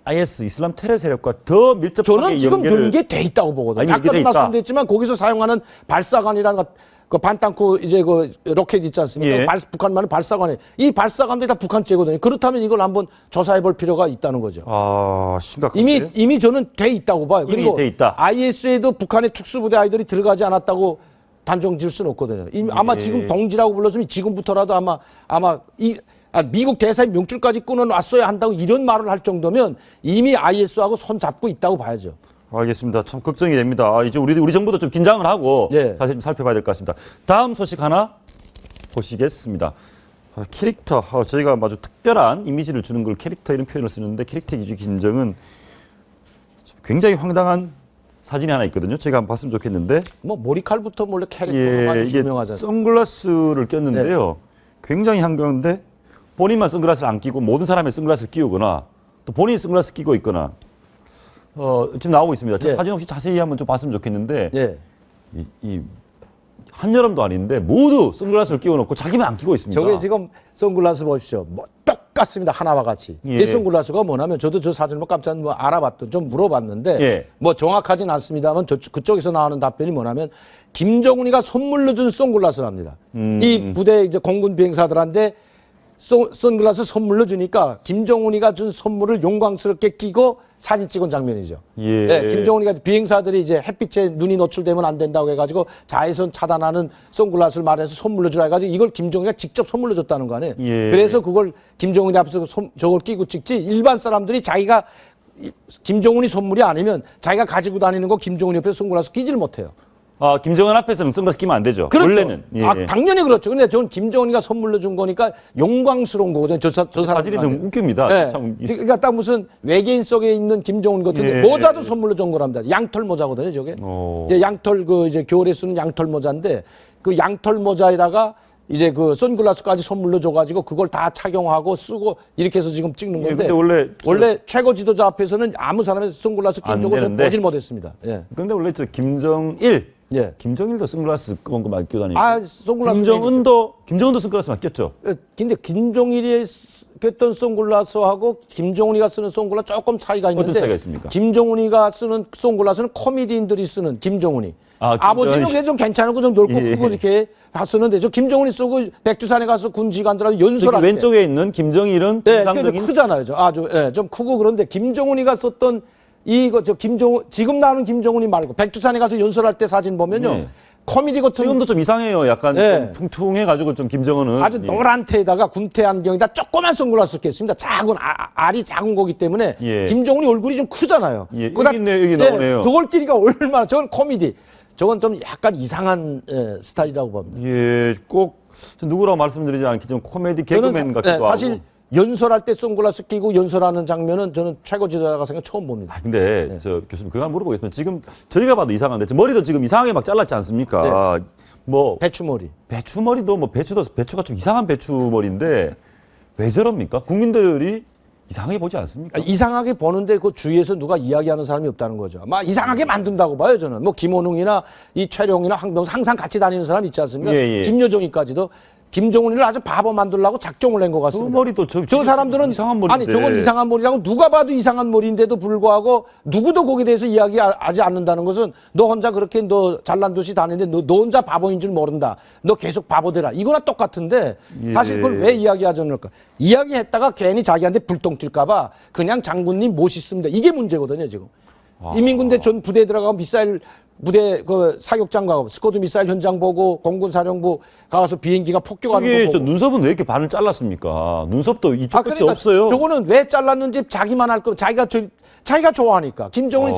IS 이슬람 테러 세력과 더 밀접하게 저는 지금 연계돼 있다고 보거든요. 연계돼 아까도 있다. 말씀드렸지만 거기서 사용하는 발사관이라는 그 반땅크 이제 그 로켓 있지 않습니까? 예. 북한만은 발사관이 이 발사관들이 다 북한제거든요. 그렇다면 이걸 한번 조사해 볼 필요가 있다는 거죠. 심각한데. 이미 저는 돼 있다고 봐요. 이미 그리고 돼 있다. IS에도 북한의 특수부대 아이들이 들어가지 않았다고 단정 지을 수는 없거든요. 아마 예. 지금 동지라고 불렀으면 지금부터라도 아마 미국 대사의 명줄까지 끊어놨어야 한다고 이런 말을 할 정도면 이미 IS하고 손 잡고 있다고 봐야죠. 알겠습니다. 참 걱정이 됩니다. 이제 우리 정부도 좀 긴장을 하고 예. 다시 좀 살펴봐야 될 것 같습니다. 다음 소식 하나 보시겠습니다. 캐릭터, 저희가 아주 특별한 이미지를 주는 걸 캐릭터 이런 표현을 쓰는데 캐릭터 기주 김정은 굉장히 황당한 사진이 하나 있거든요. 제가 한번 봤으면 좋겠는데 뭐 머리칼부터 몰래 캐릭터가 이게 유명하잖아요. 선글라스를 꼈는데요. 굉장히 한가운데 본인만 선글라스를 안 끼고 모든 사람이 선글라스를 끼우거나 또 본인이 선글라스 끼고 있거나 지금 나오고 있습니다. 저 예. 사진 혹시 자세히 한번 좀 봤으면 좋겠는데 예. 이 한여름도 아닌데 모두 선글라스를 끼워놓고 자기만 안 끼고 있습니다. 저게 지금 선글라스 보십시오. 뭐 똑같습니다. 하나와 같이. 예. 이 선글라스가 뭐냐면 저도 저 사진을 뭐 깜짝 알아봤던 좀 물어봤는데 예. 뭐 정확하진 않습니다만 그쪽에서 나오는 답변이 뭐냐면 김정은이가 선물로 준 선글라스랍니다. 이 부대 이제 공군 비행사들한테 선글라스 선물로 주니까 김정은이가 준 선물을 영광스럽게 끼고 사진 찍은 장면이죠. 예. 네, 김정은이가 비행사들이 이제 햇빛에 눈이 노출되면 안 된다고 해가지고 자외선 차단하는 선글라스를 말해서 선물로 주라 해가지고 이걸 김정은이가 직접 선물로 줬다는 거 아니에요. 예. 그래서 그걸 김정은이 앞에서 저걸 끼고 찍지 일반 사람들이 자기가 김정은이 선물이 아니면 자기가 가지고 다니는 거 김정은이 옆에서 선글라스 끼지를 못해요. 김정은 앞에서는 선글라스 끼면 안 되죠. 그렇죠. 원래는. 예. 당연히 그렇죠. 근데 저는 김정은이가 선물로 준 거니까 영광스러운 거거든요. 저 사진이 사람들한테. 너무 웃깁니다. 네. 참. 그러니까 딱 무슨 외계인 속에 있는 김정은 같은데 예. 모자도 선물로 준 거랍니다. 양털 모자거든요, 저게. 이제 양털 이제 겨울에 쓰는 양털 모자인데 그 양털 모자에다가 이제 그 선글라스까지 선물로 줘가지고 그걸 다 착용하고 쓰고 이렇게 해서 지금 찍는 예, 건데 근데 원래 최고 지도자 앞에서는 아무 사람이 선글라스 낀 안 적을 되는데. 보질 못했습니다. 예. 근데 원래 저 김정일, 예. 김정일도 선글라스 검은 거만 끼고 다니고. 선글라스 김정은도 선글라스만 꼈죠. 근데 김정일이 꼈던 선글라스하고 김정은이가 쓰는 선글라스 조금 차이가 있는데 어떤 차이가 있습니까? 김정은이가 쓰는 선글라스는 코미디인들이 쓰는 김정은이. 아버지는 김정은이. 그게 좀 괜찮고 좀 넓고 예. 크고 이렇게 다 쓰는데 저 김정은이 쓰고 백두산에 가서 군 지휘관들하고 연설할 때 왼쪽에 있는 김정일은 네, 정상적인 크잖아요. 좀 크고 그런데 김정은이가 썼던 지금 나오는 김정은이 말고 백두산에 가서 연설할 때 사진 보면요. 네. 코미디 같은 지금도 좀 이상해요. 약간 네. 좀 퉁퉁해가지고 좀 김정은은 아주 노란 테에다가 군태 안경에다 조그만 선글라스 꼈습니다. 작은 알이 작은 거기 때문에 예. 김정은이 얼굴이 좀 크잖아요. 예, 여기 있네, 여기 나오네요. 저걸 끼니까 얼마나 저건 코미디. 저건 좀 약간 이상한 스타일이라고 봅니다. 예, 꼭 누구라고 말씀드리지 않겠지만 코미디 개그맨 같기도 하고. 사실 연설할 때 선글라스 끼고 연설하는 장면은 저는 최고 지도자가 생각 처음 봅니다. 근데 저 교수님 그거 한번 물어보겠습니다. 지금 저희가 봐도 이상한데 저 머리도 지금 이상하게 막 잘랐지 않습니까? 뭐 배추머리. 배추머리도 뭐 배추가 좀 이상한 배추머리인데 왜 저럽니까? 국민들이 이상하게 보지 않습니까? 이상하게 보는데 그 주위에서 누가 이야기하는 사람이 없다는 거죠. 막 이상하게 만든다고 봐요, 저는. 뭐 김원웅이나 이 최룡이나 황병수 항상 같이 다니는 사람 있지 않습니까? 예, 예. 김여정이까지도 김정은이를 아주 바보 만들려고 작정을 낸 것 그 같습니다. 머리도 저 사람들은 이상한 머리인데. 아니 저건 이상한 머리라고 누가 봐도 이상한 머리인데도 불구하고 누구도 거기에 대해서 이야기하지 않는다는 것은 너 혼자 그렇게 너 잘난 도시 다니는데 너 혼자 바보인 줄 모른다. 너 계속 바보 되라. 이거나 똑같은데 사실 그걸 왜 이야기하지 않을까? 이야기했다가 괜히 자기한테 불똥 튈까봐 그냥 장군님 모시습니다. 이게 문제거든요 지금. 인민군대 전 부대에 들어가고 미사일 부대 그 사격장 가고 스쿼드 미사일 현장 보고 공군사령부 가서 비행기가 폭격하는 거 이게 보고. 저 눈썹은 왜 이렇게 반을 잘랐습니까? 눈썹도 이쪽 끝이 그러니까 없어요. 저거는 왜 잘랐는지 자기만 할 거, 자기가 좋아하니까. 김정은이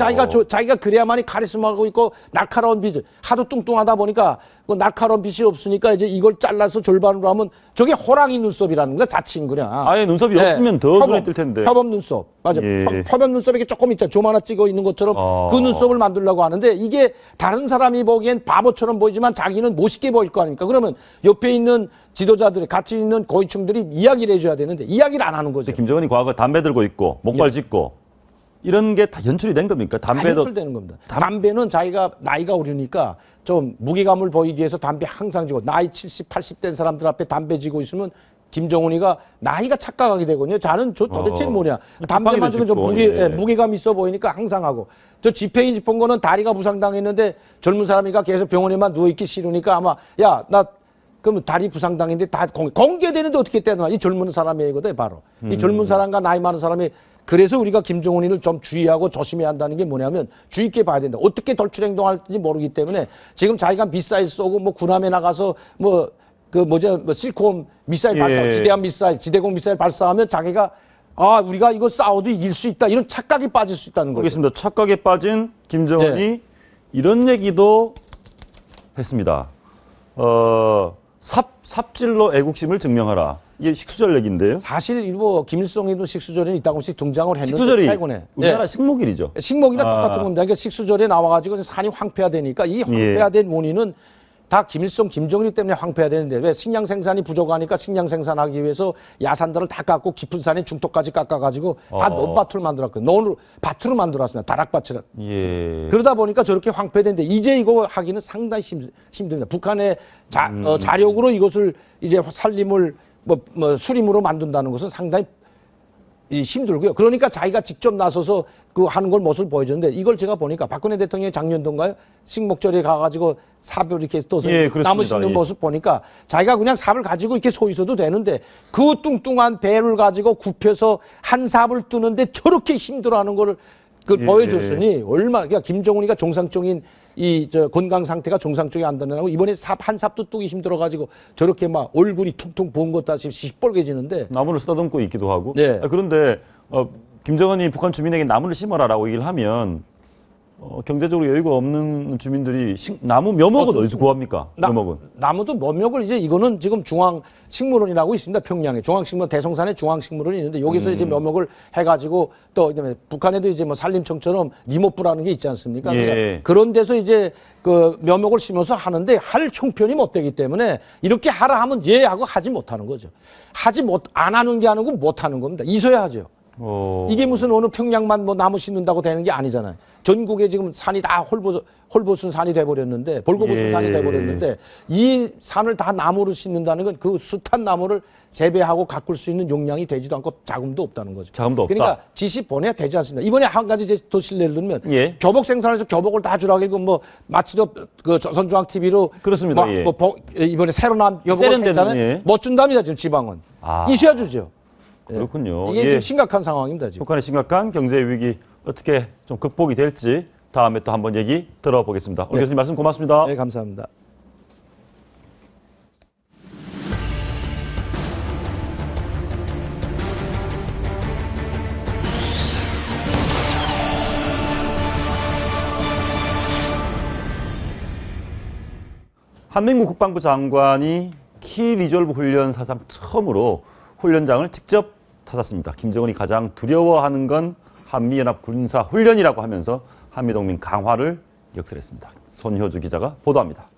자기가 그래야만이 카리스마가 있고 날카로운 빛, 하도 뚱뚱하다 보니까 그 날카로운 빛이 없으니까 이제 이걸 잘라서 절반으로 하면 저게 호랑이 눈썹이라는 거야, 자칭 그냥. 아예 눈썹이 없으면 더 눈에 띌 텐데. 표범 눈썹. 맞아. 예. 표범 눈썹이 조금 있잖아. 좀 하나 찍어 있는 것처럼 그 눈썹을 만들려고 하는데 이게 다른 사람이 보기엔 바보처럼 보이지만 자기는 멋있게 보일 거 아닙니까? 그러면 옆에 있는 지도자들이 같이 있는 고위층들이 이야기를 해줘야 되는데 이야기를 안 하는 거죠. 김정은이 과거 담배 들고 있고 목발 짚고 이런 게 다 연출이 된 겁니까? 다 담배도 연출되는 겁니다. 담배는 자기가 나이가 어리니까 좀 무게감을 보이기 위해서 담배 항상 지고 나이 70, 80 된 사람들 앞에 담배 지고 있으면 김정은이가 나이가 착각하게 되거든요. 자는 저 도대체 뭐냐. 담배만 지금 좀 무게감 있어 보이니까 항상 하고. 저 집행이 짚은 거는 다리가 부상당했는데 젊은 사람이가 계속 병원에만 누워있기 싫으니까 아마 야, 나 그럼 다리 부상당했는데 다 공개되는데 어떻게 떼어놔. 이 젊은 사람의 얘거든 바로. 이 젊은 사람과 나이 많은 사람이 그래서 우리가 김정은이를 좀 주의하고 조심해야 한다는 게 뭐냐면 주의 있게 봐야 된다. 어떻게 돌출 행동할지 모르기 때문에 지금 자기가 미사일 쏘고 뭐 군함에 나가서 뭐 실콤 미사일 발사, 지대함 미사일, 지대공 미사일 발사하면 자기가 우리가 이거 싸워도 이길 수 있다. 이런 착각이 빠질 수 있다는 거죠. 알겠습니다. 착각에 빠진 김정은이 이런 얘기도 했습니다. 삽질로 애국심을 증명하라. 이게 식수절 얘기인데요. 사실 뭐 김일성에도 식수절에는 이따금씩 등장을 했는데 식수절이 최근에 우리나라 식목일이죠. 식목이랑 똑같은 겁니다. 그러니까 식수절에 나와가지고 산이 황폐화되니까 이 황폐화된 원인은 다 김일성, 김정일 때문에 황폐화되는데 왜 식량 생산이 부족하니까 식량 생산하기 위해서 야산들을 다 깎고 깊은 산에 중토까지 깎아가지고 다 논밭을 만들었거든요. 밭으로 만들었습니다. 다락밭을. 그러다 보니까 저렇게 황폐되는데 이제 이거 하기는 상당히 힘듭니다. 북한의 자력으로 이것을 이제 산림을 수림으로 만든다는 것은 상당히 힘들고요. 그러니까 자기가 직접 나서서 그 하는 걸 모습을 보여줬는데 이걸 제가 보니까 박근혜 대통령이 작년도인가요? 식목절에 가가지고 삽을 이렇게 떠서 나무 심는 모습 보니까 자기가 그냥 삽을 가지고 이렇게 서 있어도 되는데 그 뚱뚱한 배를 가지고 굽혀서 한 삽을 뜨는데 저렇게 힘들어하는 거를 보여줬으니 얼마나 그러니까 김정은이가 정상적인 건강 상태가 정상적이 안 된다고 이번에 한 삽도 뜨기 힘들어가지고 저렇게 막 얼굴이 퉁퉁 부은 것 다시 시뻘개지는데 나무를 쓰다듬고 있기도 하고. 네. 그런데 김정은이 북한 주민에게 나무를 심어라라고 얘기를 하면 경제적으로 여유가 없는 주민들이 나무 묘목은 어디서 구합니까? 묘목은. 나무도 묘목을 이제 이거는 지금 중앙식물원이라고 있습니다. 평양에 중앙식물원 대성산에 중앙식물원이 있는데 여기서 이제 묘목을 해가지고 또 북한에도 이제 뭐 산림청처럼 니모프라는 게 있지 않습니까? 그러니까 그런 데서 이제 그 묘목을 심어서 하는데 할 형편이 못 되기 때문에 이렇게 하라 하면 하고 하지 못하는 거죠. 안 하는 게 아니고 못 하는 겁니다. 있어야 하죠. 이게 무슨 어느 평양만 뭐 나무 심는다고 되는 게 아니잖아요. 전국에 지금 산이 다 홀보순 산이 돼버렸는데, 벌거벗은 산이 돼버렸는데, 이 산을 다 나무로 심는다는 건 그 숱한 나무를 재배하고 가꿀 수 있는 용량이 되지도 않고 자금도 없다는 거죠. 자금도 없다. 그러니까 지시 보내야 되지 않습니다. 이번에 한 가지 더 신뢰를 들면, 교복 생산해서 교복을 다 주라고 하고, 뭐, 마치도 그 조선중앙TV로. 그렇습니다. 이번에 새로 나온 교복을 했잖아요. 못 준답니다, 지금 지방은. 있어야 주죠. 그렇군요. 이게 좀 심각한 상황입니다, 지금. 북한의 심각한 경제 위기 어떻게 좀 극복이 될지 다음에 또 한번 얘기 들어보겠습니다. 오 교수님 말씀 고맙습니다. 네, 감사합니다. 한민국 국방부 장관이 키 리졸브 훈련 사상 처음으로 훈련장을 직접 찾았습니다. 김정은이 가장 두려워하는 건 한미연합 군사 훈련이라고 하면서 한미동맹 강화를 역설했습니다. 손효주 기자가 보도합니다.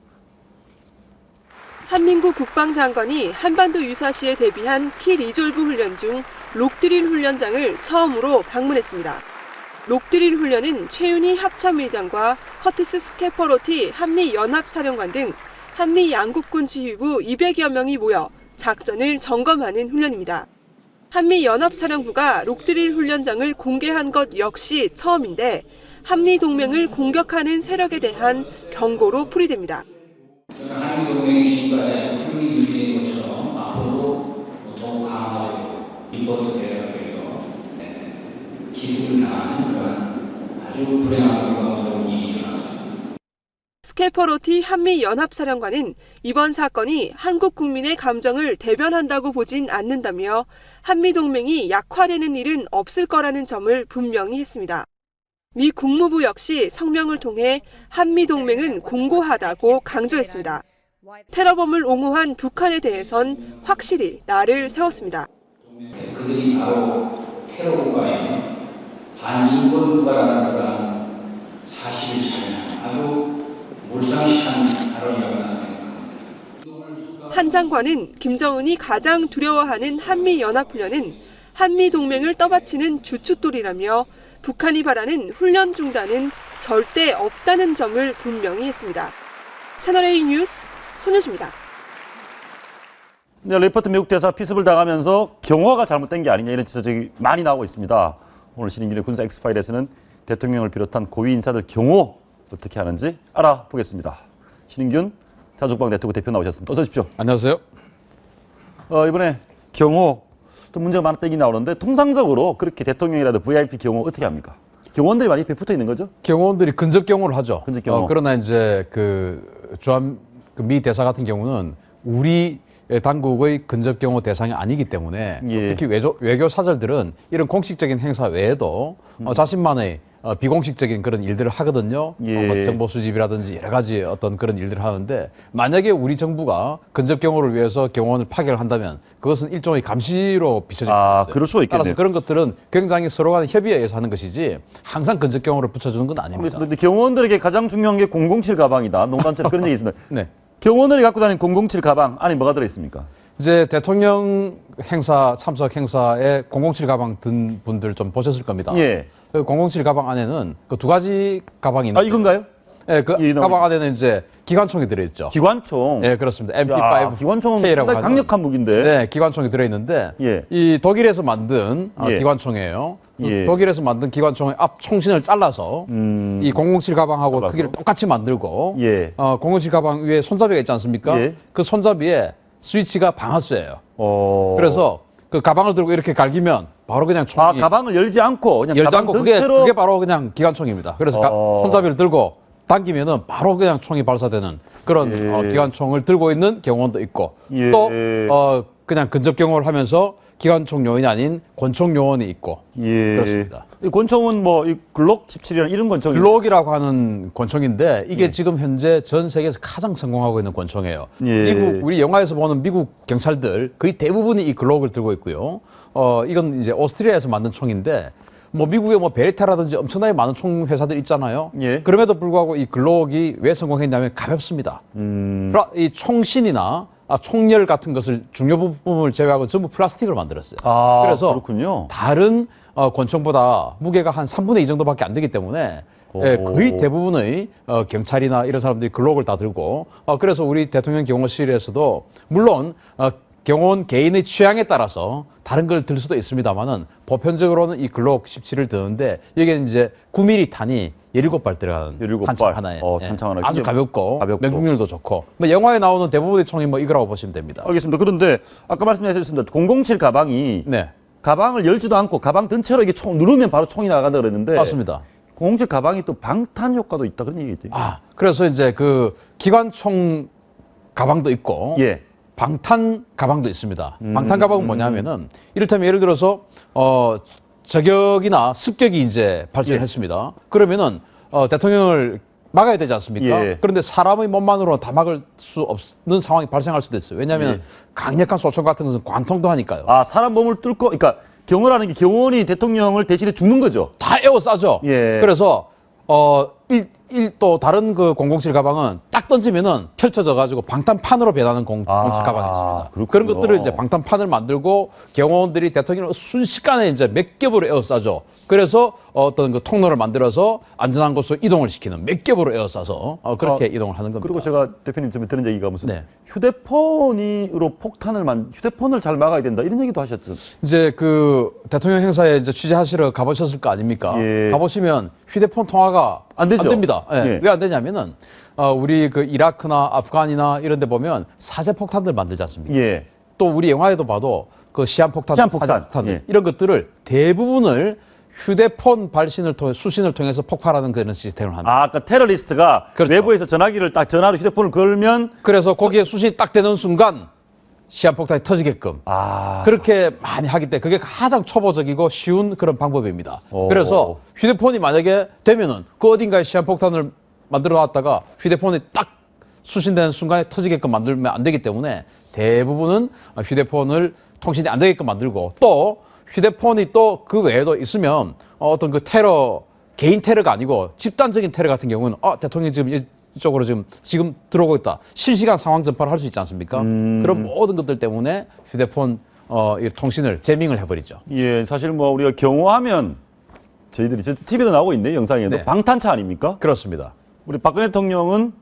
한민국 국방장관이 한반도 유사시에 대비한 키 리졸브 훈련 중 록드릴 훈련장을 처음으로 방문했습니다. 록드릴 훈련은 최윤희 합참의장과 커티스 스케퍼로티 한미연합사령관 등 한미 양국군 지휘부 200여 명이 모여 작전을 점검하는 훈련입니다. 한미연합사령부가 록드릴 훈련장을 공개한 것 역시 처음인데 한미동맹을 공격하는 세력에 대한 경고로 풀이됩니다. 한미동맹이 지금까지 풀이 유지된 것처럼 앞으로도 더욱 강화되고 리포트 대회에서 기술을 당하는 그런 아주 불행하고 유감스러운 일이 일어났습니다. 스케퍼로티 한미연합사령관은 이번 사건이 한국 국민의 감정을 대변한다고 보진 않는다며 한미동맹이 약화되는 일은 없을 거라는 점을 분명히 했습니다. 미 국무부 역시 성명을 통해 한미동맹은 공고하다고 강조했습니다. 테러범을 옹호한 북한에 대해선 확실히 날을 세웠습니다. 그들이 바로 테러 국가인 반인권 국가라는 그런 사실을 잘 아주 몰상식한 발언이라고 나는 생각합니다. 한 장관은 김정은이 가장 두려워하는 한미연합훈련은 한미동맹을 떠받치는 주춧돌이라며 북한이 바라는 훈련 중단은 절대 없다는 점을 분명히 했습니다. 채널A 뉴스 손효주입니다. 네, 리포트 미국 대사 피습을 당하면서 경호가 잘못된 게 아니냐 이런 지적이 많이 나오고 있습니다. 오늘 신인균의 군사 엑스파일에서는 대통령을 비롯한 고위 인사들 경호 어떻게 하는지 알아보겠습니다. 신인균 자주국방 네트워크 대표 나오셨습니다. 어서 오십시오. 안녕하세요. 이번에 경호 또 문제가 많았다 얘기 나오는데 통상적으로 그렇게 대통령이라도 VIP 경호 어떻게 합니까? 경호원들이 많이 붙어 있는 거죠? 경호원들이 근접 경호를 하죠. 근접 경호. 그러나 이제 미 대사 같은 경우는 우리 당국의 근접 경호 대상이 아니기 때문에 예. 특히 외교 사절들은 이런 공식적인 행사 외에도 자신만의 비공식적인 그런 일들을 하거든요. 예. 정보 수집이라든지 여러 가지 어떤 그런 일들을 하는데 만약에 우리 정부가 근접 경호를 위해서 경호원을 파견을 한다면 그것은 일종의 감시로 비춰질 수 있어요. 그럴 수가 있겠네요. 따라서 그런 것들은 굉장히 서로 간의 협의에 의해서 하는 것이지 항상 근접 경호를 붙여주는 건 아닙니다. 그런데 경호원들에게 가장 중요한 게 007 가방이다. 농담처럼 그런 얘기 있습니다. 네. 경호원들이 갖고 다니는 007 가방 안에 뭐가 들어있습니까? 이제 대통령 행사 참석 행사에 007 가방 든 분들 좀 보셨을 겁니다. 예. 그 007 가방 안에는 그 두 가지 가방이 있는데. 이건가요? 예, 그 이 가방 안에는 이제 기관총이 들어있죠. 기관총. 예, 그렇습니다. 야, MP5 기관총은 K라고 상당히 하는. 강력한 무기인데. 네, 기관총이 들어있는데 예. 이 독일에서 만든 예. 기관총이에요. 그 예. 독일에서 만든 기관총의 앞 총신을 잘라서 이 007 가방하고 잘라서? 크기를 똑같이 만들고 예. 007 가방 위에 손잡이가 있지 않습니까? 예. 그 손잡이에 스위치가 방아쇠예요. 어. 그래서 그 가방을 들고 이렇게 갈기면 바로 그냥 총이 가방을 열지 않고 그냥 열지 가방 않고 전체로 그게 바로 그냥 기관총입니다. 그래서 손잡이를 들고 당기면은 바로 그냥 총이 발사되는 그런 예. 기관총을 들고 있는 경호원도 있고 예. 또 그냥 근접 경호를 하면서 기관총 요원이 아닌 권총 요원이 있고 예. 그렇습니다. 이 권총은 뭐 이 글록 17이라는 이런 권총이 글록이라고 하는 권총인데 이게 예. 지금 현재 전 세계에서 가장 성공하고 있는 권총이에요. 예. 우리 영화에서 보는 미국 경찰들 거의 대부분이 이 글록을 들고 있고요. 이건 이제 오스트리아에서 만든 총인데 뭐 미국에 뭐 베리타라든지 엄청나게 많은 총 회사들 있잖아요. 예. 그럼에도 불구하고 이 글록이 왜 성공했냐면 가볍습니다. 이 총신이나 총열 같은 것을 중요 부품을 제외하고 전부 플라스틱으로 만들었어요. 그래서 그렇군요. 다른 권총보다 무게가 한 3분의 2 정도밖에 안 되기 때문에 거의 대부분의 경찰이나 이런 사람들이 글록을 다 들고 그래서 우리 대통령 경호실에서도 물론 경호원 개인의 취향에 따라서 다른 걸 들 수도 있습니다만은 보편적으로는 이 글록 17을 드는데 여기에 이제 9mm 탄이 17발 들어가는 17발. 탄창 하나에 탄창 하나. 아주 가볍고 명중률도 좋고 뭐 영화에 나오는 대부분의 총이 뭐 이거라고 보시면 됩니다. 알겠습니다. 그런데 아까 말씀하셨습니다. 007 가방이 네. 가방을 열지도 않고 가방 든채로 이게 총 누르면 바로 총이 나간다 그랬는데 맞습니다. 007 가방이 또 방탄 효과도 있다 그런 얘기죠. 그래서 이제 그 기관총 가방도 있고 예. 방탄 가방도 있습니다. 방탄 가방은 뭐냐면은 이를테면 예를 들어서 저격이나 습격이 이제 발생했습니다. 그러면은 대통령을 막아야 되지 않습니까? 예. 그런데 사람의 몸만으로 다 막을 수 없는 상황이 발생할 수도 있어요. 왜냐하면 예. 강력한 소총 같은 것은 관통도 하니까요. 사람 몸을 뚫고, 그러니까 경호라는 게 경호원이 대통령을 대신해 죽는 거죠. 다 에워싸죠. 예. 그래서 또 다른 그 007 가방은 딱 던지면은 펼쳐져 가지고 방탄판으로 변하는 007 가방이 있습니다. 그렇군요. 그런 것들을 이제 방탄판을 만들고 경호원들이 대통령을 순식간에 이제 몇 겹으로 에워싸죠. 그래서 어떤 그 통로를 만들어서 안전한 곳으로 이동을 시키는 몇 겹으로 에워싸서 그렇게 이동을 하는 겁니다. 그리고 제가 대표님 좀 들은 얘기가 무슨 네. 휴대폰으로 휴대폰을 잘 막아야 된다 이런 얘기도 하셨죠. 이제 그 대통령 행사에 이제 취재하시러 가보셨을 거 아닙니까? 예. 가보시면 휴대폰 통화가 안 되죠. 됩니다. 예. 예. 왜 안 되냐면은 우리 그 이라크나 아프간이나 이런 데 보면 사제 폭탄들 만들지 않습니까? 예. 또 우리 영화에도 봐도 그 시한폭탄, 시한폭탄. 사제폭탄들 예. 이런 것들을 대부분을 휴대폰 수신을 통해서 폭발하는 그런 시스템을 합니다. 아까 테러리스트가 그렇죠. 외부에서 전화기를 딱 전화로 휴대폰을 걸면 그래서 거기에 수신이 딱 되는 순간 시한폭탄이 터지게끔 그렇게 많이 하기 때문에 그게 가장 초보적이고 쉬운 그런 방법입니다. 그래서 휴대폰이 만약에 되면은 그 어딘가에 시한폭탄을 만들어 놨다가 휴대폰이 딱 수신되는 순간에 터지게끔 만들면 안 되기 때문에 대부분은 휴대폰을 통신이 안 되게끔 만들고 또 휴대폰이 또 그 외에도 있으면 어떤 그 테러, 개인 테러가 아니고 집단적인 테러 같은 경우는 대통령이 지금 이쪽으로 지금 들어오고 있다. 실시간 상황 전파를 할 수 있지 않습니까? 그런 모든 것들 때문에 휴대폰 이 통신을 제밍을 해버리죠. 예, 사실 뭐 우리가 경호하면 저희들이 TV도 나오고 있네요, 영상에도. 네. 방탄차 아닙니까? 그렇습니다. 우리 박근혜 대통령은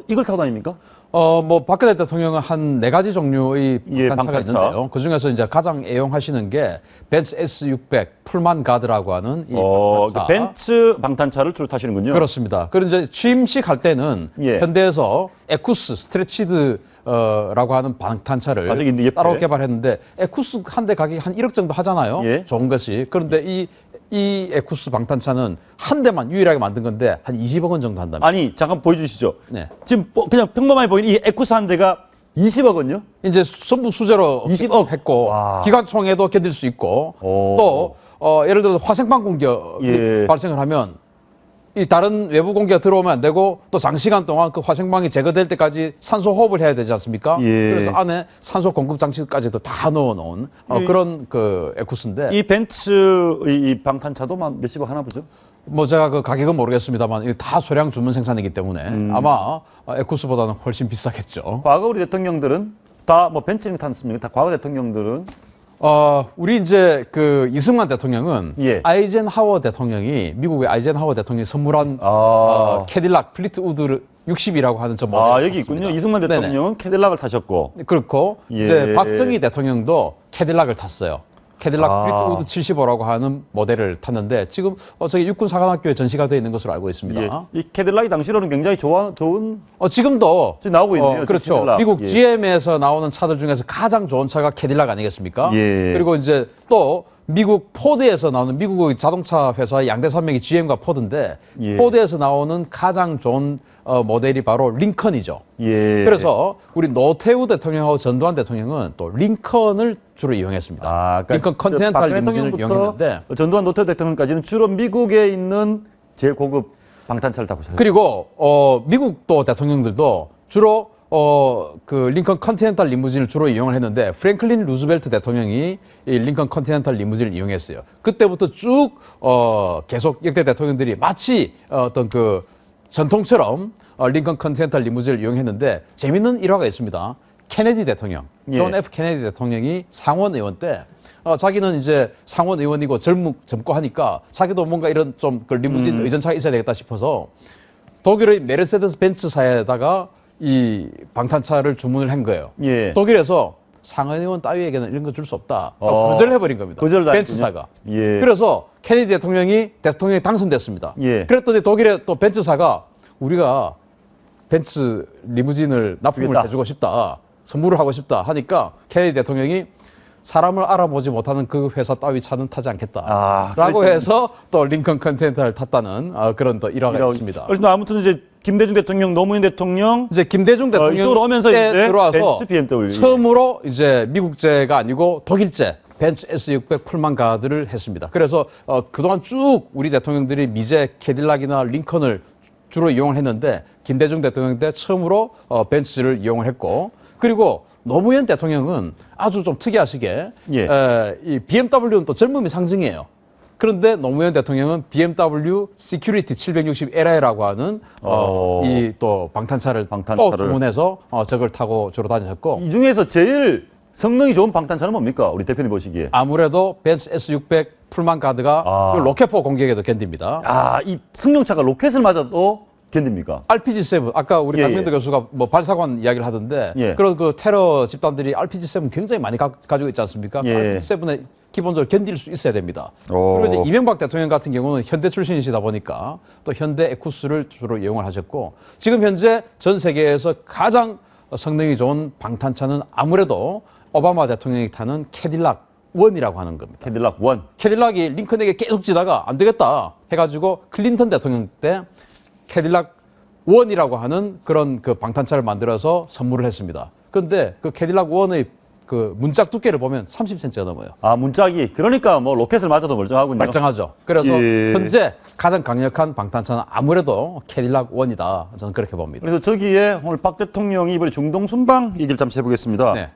이걸 타고 다닙니까? 뭐 박근혜 대통령은 한 4가지 종류의 예, 방탄차가 방탄차. 있는데요. 그 중에서 이제 가장 애용하시는 게 벤츠 S600 풀만 가드라고 하는 이 방탄차. 그 벤츠 방탄차를 주로 타시는군요. 그렇습니다. 그리고 이제 취임식 할 때는 예. 현대에서 에쿠스 스트레치드 라고 하는 방탄차를 저기 있는데 예쁘네. 따로 개발했는데 에쿠스 한 대 가격이 한 1억 정도 하잖아요. 예. 좋은 것이. 그런데 이 에쿠스 방탄차는 한 대만 유일하게 만든 건데 한 20억 원 정도 한답니다. 아니, 잠깐 보여주시죠. 네. 지금 그냥 평범하게 보이는 이 에쿠스 한 대가 20억 원요? 이제 전부 수제로 20억 했고 와. 기관총에도 견딜 수 있고 또 예를 들어서 화생방 공격이 예. 발생을 하면 이 다른 외부 공기가 들어오면 안 되고 또 장시간 동안 그 화생방이 제거될 때까지 산소 호흡을 해야 되지 않습니까? 예. 그래서 안에 산소 공급 장치까지도 다 넣어놓은 그런 그 에쿠스인데 이 벤츠 이 방탄차도 몇십억 하나 보죠? 뭐 제가 그 가격은 모르겠습니다만 이게 다 소량 주문 생산이기 때문에 아마 에쿠스보다는 훨씬 비싸겠죠. 과거 우리 대통령들은 다 뭐 벤츠는 탔습니까? 다 과거 대통령들은 우리 이제 그 이승만 대통령은 예. 아이젠하워 대통령이 미국의 아이젠하워 대통령이 선물한 캐딜락 플리트우드 60이라고 하는 저 모델을 여기 탔습니다. 있군요. 이승만 대통령은 캐딜락을 타셨고. 그렇고 예. 이제 박정희 대통령도 캐딜락을 탔어요. 캐딜락 플리트우드 75라고 하는 모델을 탔는데 지금 저기 육군사관학교에 전시가 되어 있는 것으로 알고 있습니다. 예. 이 캐딜락이 당시로는 굉장히 좋은 지금도 지금 나오고 있네요. 그렇죠. 캐딜락. 미국 예. GM에서 나오는 차들 중에서 가장 좋은 차가 캐딜락 아니겠습니까? 예. 그리고 이제 또 미국 포드에서 나오는 미국의 자동차 회사의 양대 산맥이 GM과 포드인데 예. 포드에서 나오는 가장 좋은 모델이 바로 링컨이죠. 예. 그래서 우리 노태우 대통령하고 전두환 대통령은 또 링컨을 주로 이용했습니다. 그러니까 링컨 컨티넨탈 리무진을 이용했는데 전두환 노태우 대통령까지는 주로 미국에 있는 제일 고급 방탄차를 타고 셨어요. 그리고 미국 또 대통령들도 주로 그 링컨 컨티넨탈 리무진을 주로 이용을 했는데 프랭클린 루즈벨트 대통령이 이 링컨 컨티넨탈 리무진을 이용했어요. 그때부터 쭉 계속 역대 대통령들이 마치 어떤 그 전통처럼 링컨 컨티넨탈 리무진을 이용했는데 재밌는 일화가 있습니다. 케네디 대통령, 존 F 케네디 대통령이 상원 의원 때 자기는 이제 상원 의원이고 젊고 하니까 자기도 뭔가 이런 좀 그 리무진 의전차가 있어야 되겠다 싶어서 독일의 메르세데스 벤츠사에다가 이 방탄차를 주문을 한 거예요. 예. 독일에서 상원 의원 따위에게는 이런 거 줄 수 없다. 거절해버린 겁니다. 벤츠사가. 예. 그래서 케네디 대통령이 당선됐습니다. 예. 그랬더니 독일의 또 벤츠사가 우리가 벤츠 리무진을 납품을 해주고 싶다. 선물을 하고 싶다 하니까 케네디 대통령이 사람을 알아보지 못하는 그 회사 따위 차는 타지 않겠다. 라고 해서 또 링컨 컨티넨탈을 탔다는 그런 또 일화가 있습니다. 그래서 아무튼 이제 김대중 대통령, 노무현 대통령, 이제 김대중 대통령 이쪽으로 오면서 때 이제 들어와서 벤츠, BMW. 처음으로 이제 미국제가 아니고 독일제 벤츠 S600 풀만 가드를 했습니다. 그래서 그동안 쭉 우리 대통령들이 미제 캐딜락이나 링컨을 주로 이용을 했는데 김대중 대통령 때 처음으로 벤츠를 이용을 했고 그리고 노무현 대통령은 아주 좀 특이하시게 이 BMW는 또 젊음의 상징이에요. 그런데 노무현 대통령은 BMW Security 760LI라고 하는 이 또 방탄차를 또 주문해서 저걸 타고 주로 다니셨고 이 중에서 제일 성능이 좋은 방탄차는 뭡니까? 우리 대표님 보시기에. 아무래도 벤츠 S600 풀만 가드가 그 로켓포 공격에도 견딥니다. 아, 이 승용차가 로켓을 맞아도 견딥니까? RPG-7 아까 우리 예, 강명도 예. 교수가 뭐 발사관 이야기를 하던데 예. 그런 그 테러 집단들이 RPG-7 굉장히 많이 가지고 있지 않습니까? 예. RPG-7에 기본적으로 견딜 수 있어야 됩니다. 오. 그리고 이제 이명박 대통령 같은 경우는 현대 출신이시다 보니까 또 현대 에쿠스를 주로 이용을 하셨고 지금 현재 전 세계에서 가장 성능이 좋은 방탄차는 아무래도 오바마 대통령이 타는 캐딜락 원이라고 하는 겁니다. 캐딜락 원. 캐딜락이 링컨에게 계속 지다가 안 되겠다 해가지고 클린턴 대통령 때 캐딜락 원이라고 하는 그런 그 방탄차를 만들어서 선물을 했습니다. 그런데 그 캐딜락 원의 그 문짝 두께를 보면 30cm가 넘어요. 아, 문짝이. 그러니까 뭐 로켓을 맞아도 멀쩡하군요. 멀쩡하죠. 그래서 예. 현재 가장 강력한 방탄차는 아무래도 캐딜락 원이다. 저는 그렇게 봅니다. 그래서 저기에 오늘 박 대통령이 이번에 중동 순방 얘기를 잠시 해보겠습니다. 네.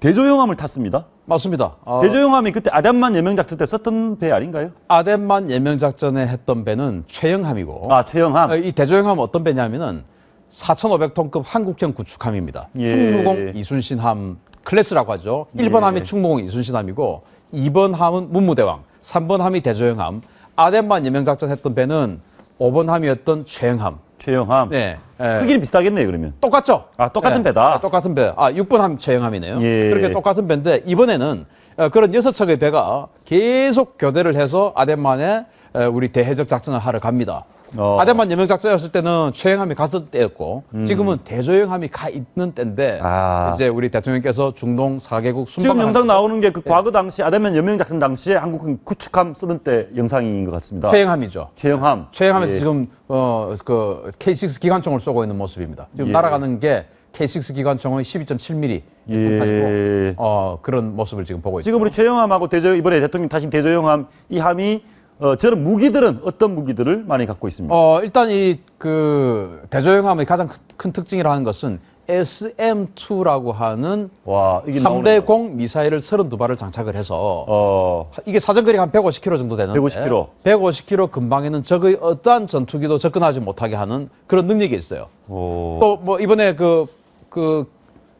대조영함을 탔습니다. 맞습니다. 대조영함이 그때 아담만 예명작전 때 썼던 배 아닌가요? 아덴만 예명작전에 했던 배는 최영함이고 아, 최영함. 이 대조영함은 어떤 배냐면은 4,500톤급 한국형 구축함입니다. 예. 충무공 이순신함 클래스라고 하죠. 1번 함이 충무공 이순신함이고 2번 함은 문무대왕, 3번 함이 대조영함, 아덴만 예명작전 했던 배는 5번 함이었던 최영함. 최영함. 네. 크기는 비슷하겠네요, 그러면. 똑같죠? 아, 똑같은 네. 배다. 네, 똑같은 배. 아, 6번 함 최영함이네요. 예. 그렇게 똑같은 배인데 이번에는 그런 6척의 배가 계속 교대를 해서 아덴만에 우리 대해적 작전을 하러 갑니다. 아덴만 예명작전이었을 때는 최영함이 갔을 때였고 지금은 대조영함이 가 있는 때인데 이제 우리 대통령께서 중동 4개국 순방 지금 영상 나오는 게 그 과거 당시 아담만 예명작전 당시에 한국 구축함 쓰던 때 영상인 것 같습니다. 최영함이죠. 최영함. 최영함에서 예. 지금 그 K6 기관총을 쏘고 있는 모습입니다. 지금 예. 날아가는 게 K6 기관총의 12.7mm 예. 그런 모습을 지금 보고 있죠. 지금 우리 최영함하고 이번에 대통령 타신 대조영함 이 함이 저런 무기들은 어떤 무기들을 많이 갖고 있습니까? 일단 이 그 대조영함의 가장 큰 특징이라는 것은 SM-2라고 하는 이게 함대공 미사일을 32발을 장착을 해서 이게 사정거리가 한 150km 정도 되는데 150km. 150km 근방에는 적의 어떠한 전투기도 접근하지 못하게 하는 그런 능력이 있어요. 또 뭐 이번에 그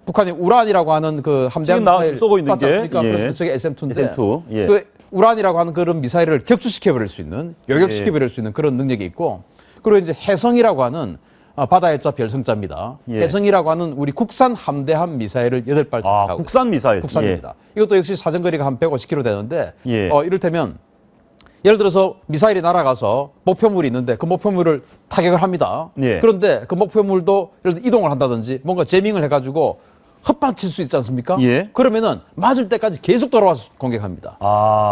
북한이 우란이라고 하는 그 함대함 미사일 쏘고 있는 게 예. 그래서 저게 SM-2인데 SM-2. 예. 그 우란이라고 하는 그런 미사일을 격추시켜버릴 수 있는 요격시켜버릴 수 있는 그런 능력이 있고 그리고 이제 해성이라고 하는 바다의 자 별성자입니다. 예. 해성이라고 하는 우리 국산 함대함 미사일을 8발 장착하고 국산 미사일. 국산입니다. 이것도 역시 사정거리가 한 150km 되는데 예. 이를테면 예를 들어서 미사일이 날아가서 목표물이 있는데 그 목표물을 타격을 합니다. 예. 그런데 그 목표물도 예를 들어 이동을 한다든지 뭔가 제밍을 해가지고 헛발칠 수 있지 않습니까? 예. 그러면은 맞을 때까지 계속 돌아와서 공격합니다.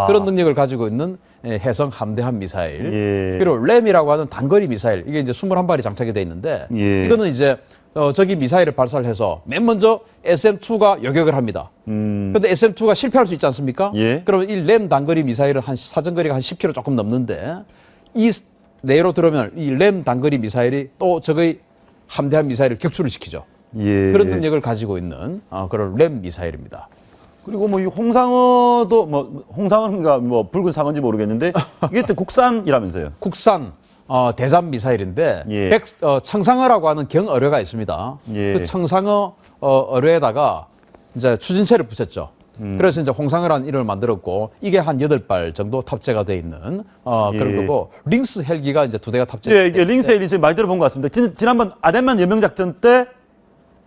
그런 능력을 가지고 있는 해성 함대함 미사일. 예. 그리고 램이라고 하는 단거리 미사일. 이게 이제 21발이 장착이 돼 있는데 예. 이거는 이제 저기 미사일을 발사를 해서 맨 먼저 SM-2가 요격을 합니다. 그런데 SM-2가 실패할 수 있지 않습니까? 예. 그러면 이 램 단거리 미사일은 사정거리가 한 10km 조금 넘는데 이 내로 들어오면 이 램 단거리 미사일이 또 저의 함대함 미사일을 격추를 시키죠. 예. 그런 능력을 가지고 있는 그런 램 미사일입니다. 그리고 뭐 이 홍상어도 뭐 홍상어인가 뭐 붉은 상어인지 모르겠는데 이게 또 국산이라면서요? 국산 대잠 미사일인데 예. 청상어라고 하는 경어뢰가 있습니다. 예. 그 청상어 어뢰에다가 이제 추진체를 붙였죠. 그래서 이제 홍상어라는 이름을 만들었고 이게 한 8발 정도 탑재가 돼 있는 그런 예. 거고 링스 헬기가 이제 2대가 탑재. 예, 이게 링스 헬기 많이 들어본 것 같습니다. 지난번 아덴만 예명작전 때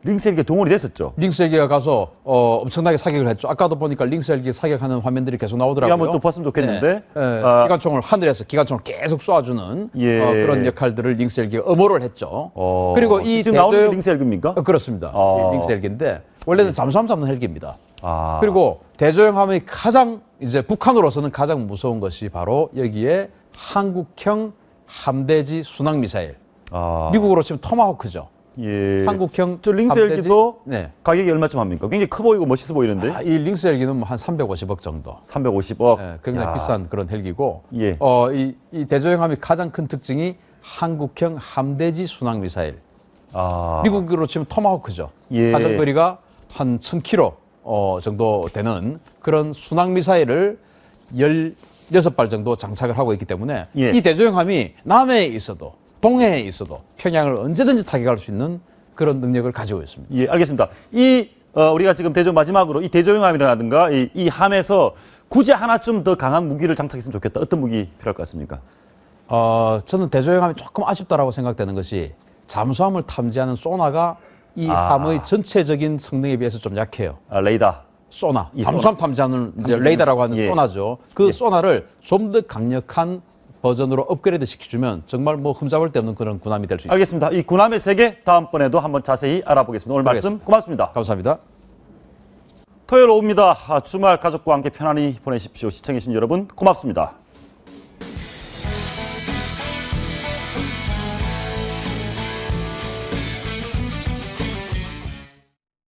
링스 헬기가 동원이 됐었죠. 링스 헬기가 가서 엄청나게 사격을 했죠. 아까도 보니까 링스 헬기 사격하는 화면들이 계속 나오더라고요. 한번 또 봤으면 좋겠는데. 네. 기관총을 하늘에서 기관총을 계속 쏴주는 예. 그런 역할들을 링스 헬기가 엄호를 했죠. 그리고 이 지금 나오는 게 링스 헬기입니까? 그렇습니다. 이 링스 헬기인데 원래는 잠수함 잡는 헬기입니다. 아. 그리고 대조영함의 가장 이제 북한으로서는 가장 무서운 것이 바로 여기에 한국형 함대지 순항 미사일. 미국으로 치면 토마호크죠. 예. 한국형 저 링스 함대지? 헬기도 네. 가격이 얼마쯤 합니까? 굉장히 커 보이고 멋있어 보이는데. 이 링스 헬기는 뭐 한 350억 정도. 350억. 네, 굉장히 비싼 그런 헬기고. 예. 이 대조영함의 가장 큰 특징이 한국형 함대지 순항 미사일. 미국으로 치면 토마호크죠. 예. 사정거리가 한 1000km 정도 되는 그런 순항 미사일을 6발 정도 장착을 하고 있기 때문에 예. 이 대조영함이 남해에 있어도 동해에 있어도 평양을 언제든지 타격할 수 있는 그런 능력을 가지고 있습니다. 예, 알겠습니다. 우리가 지금 마지막으로 이 대조영함이라든가 이 함에서 굳이 하나쯤 더 강한 무기를 장착했으면 좋겠다. 어떤 무기 필요할 것 같습니까? 저는 대조영함이 조금 아쉽다라고 생각되는 것이 잠수함을 탐지하는 소나가 이 함의 전체적인 성능에 비해서 좀 약해요. 레이더. 소나, 이 잠수함 탐지하는 이제 레이더라고 하는 예. 소나죠. 그 예. 소나를 좀 더 강력한 버전으로 업그레이드 시켜주면 정말 뭐 흠잡을 데 없는 그런 군함이 될 수 있습니다. 알겠습니다. 이 군함의 세계 다음번에도 한번 자세히 알아보겠습니다. 오늘 말씀 고맙습니다. 감사합니다. 토요일 오후입니다. 주말 가족과 함께 편안히 보내십시오. 시청해주신 여러분 고맙습니다.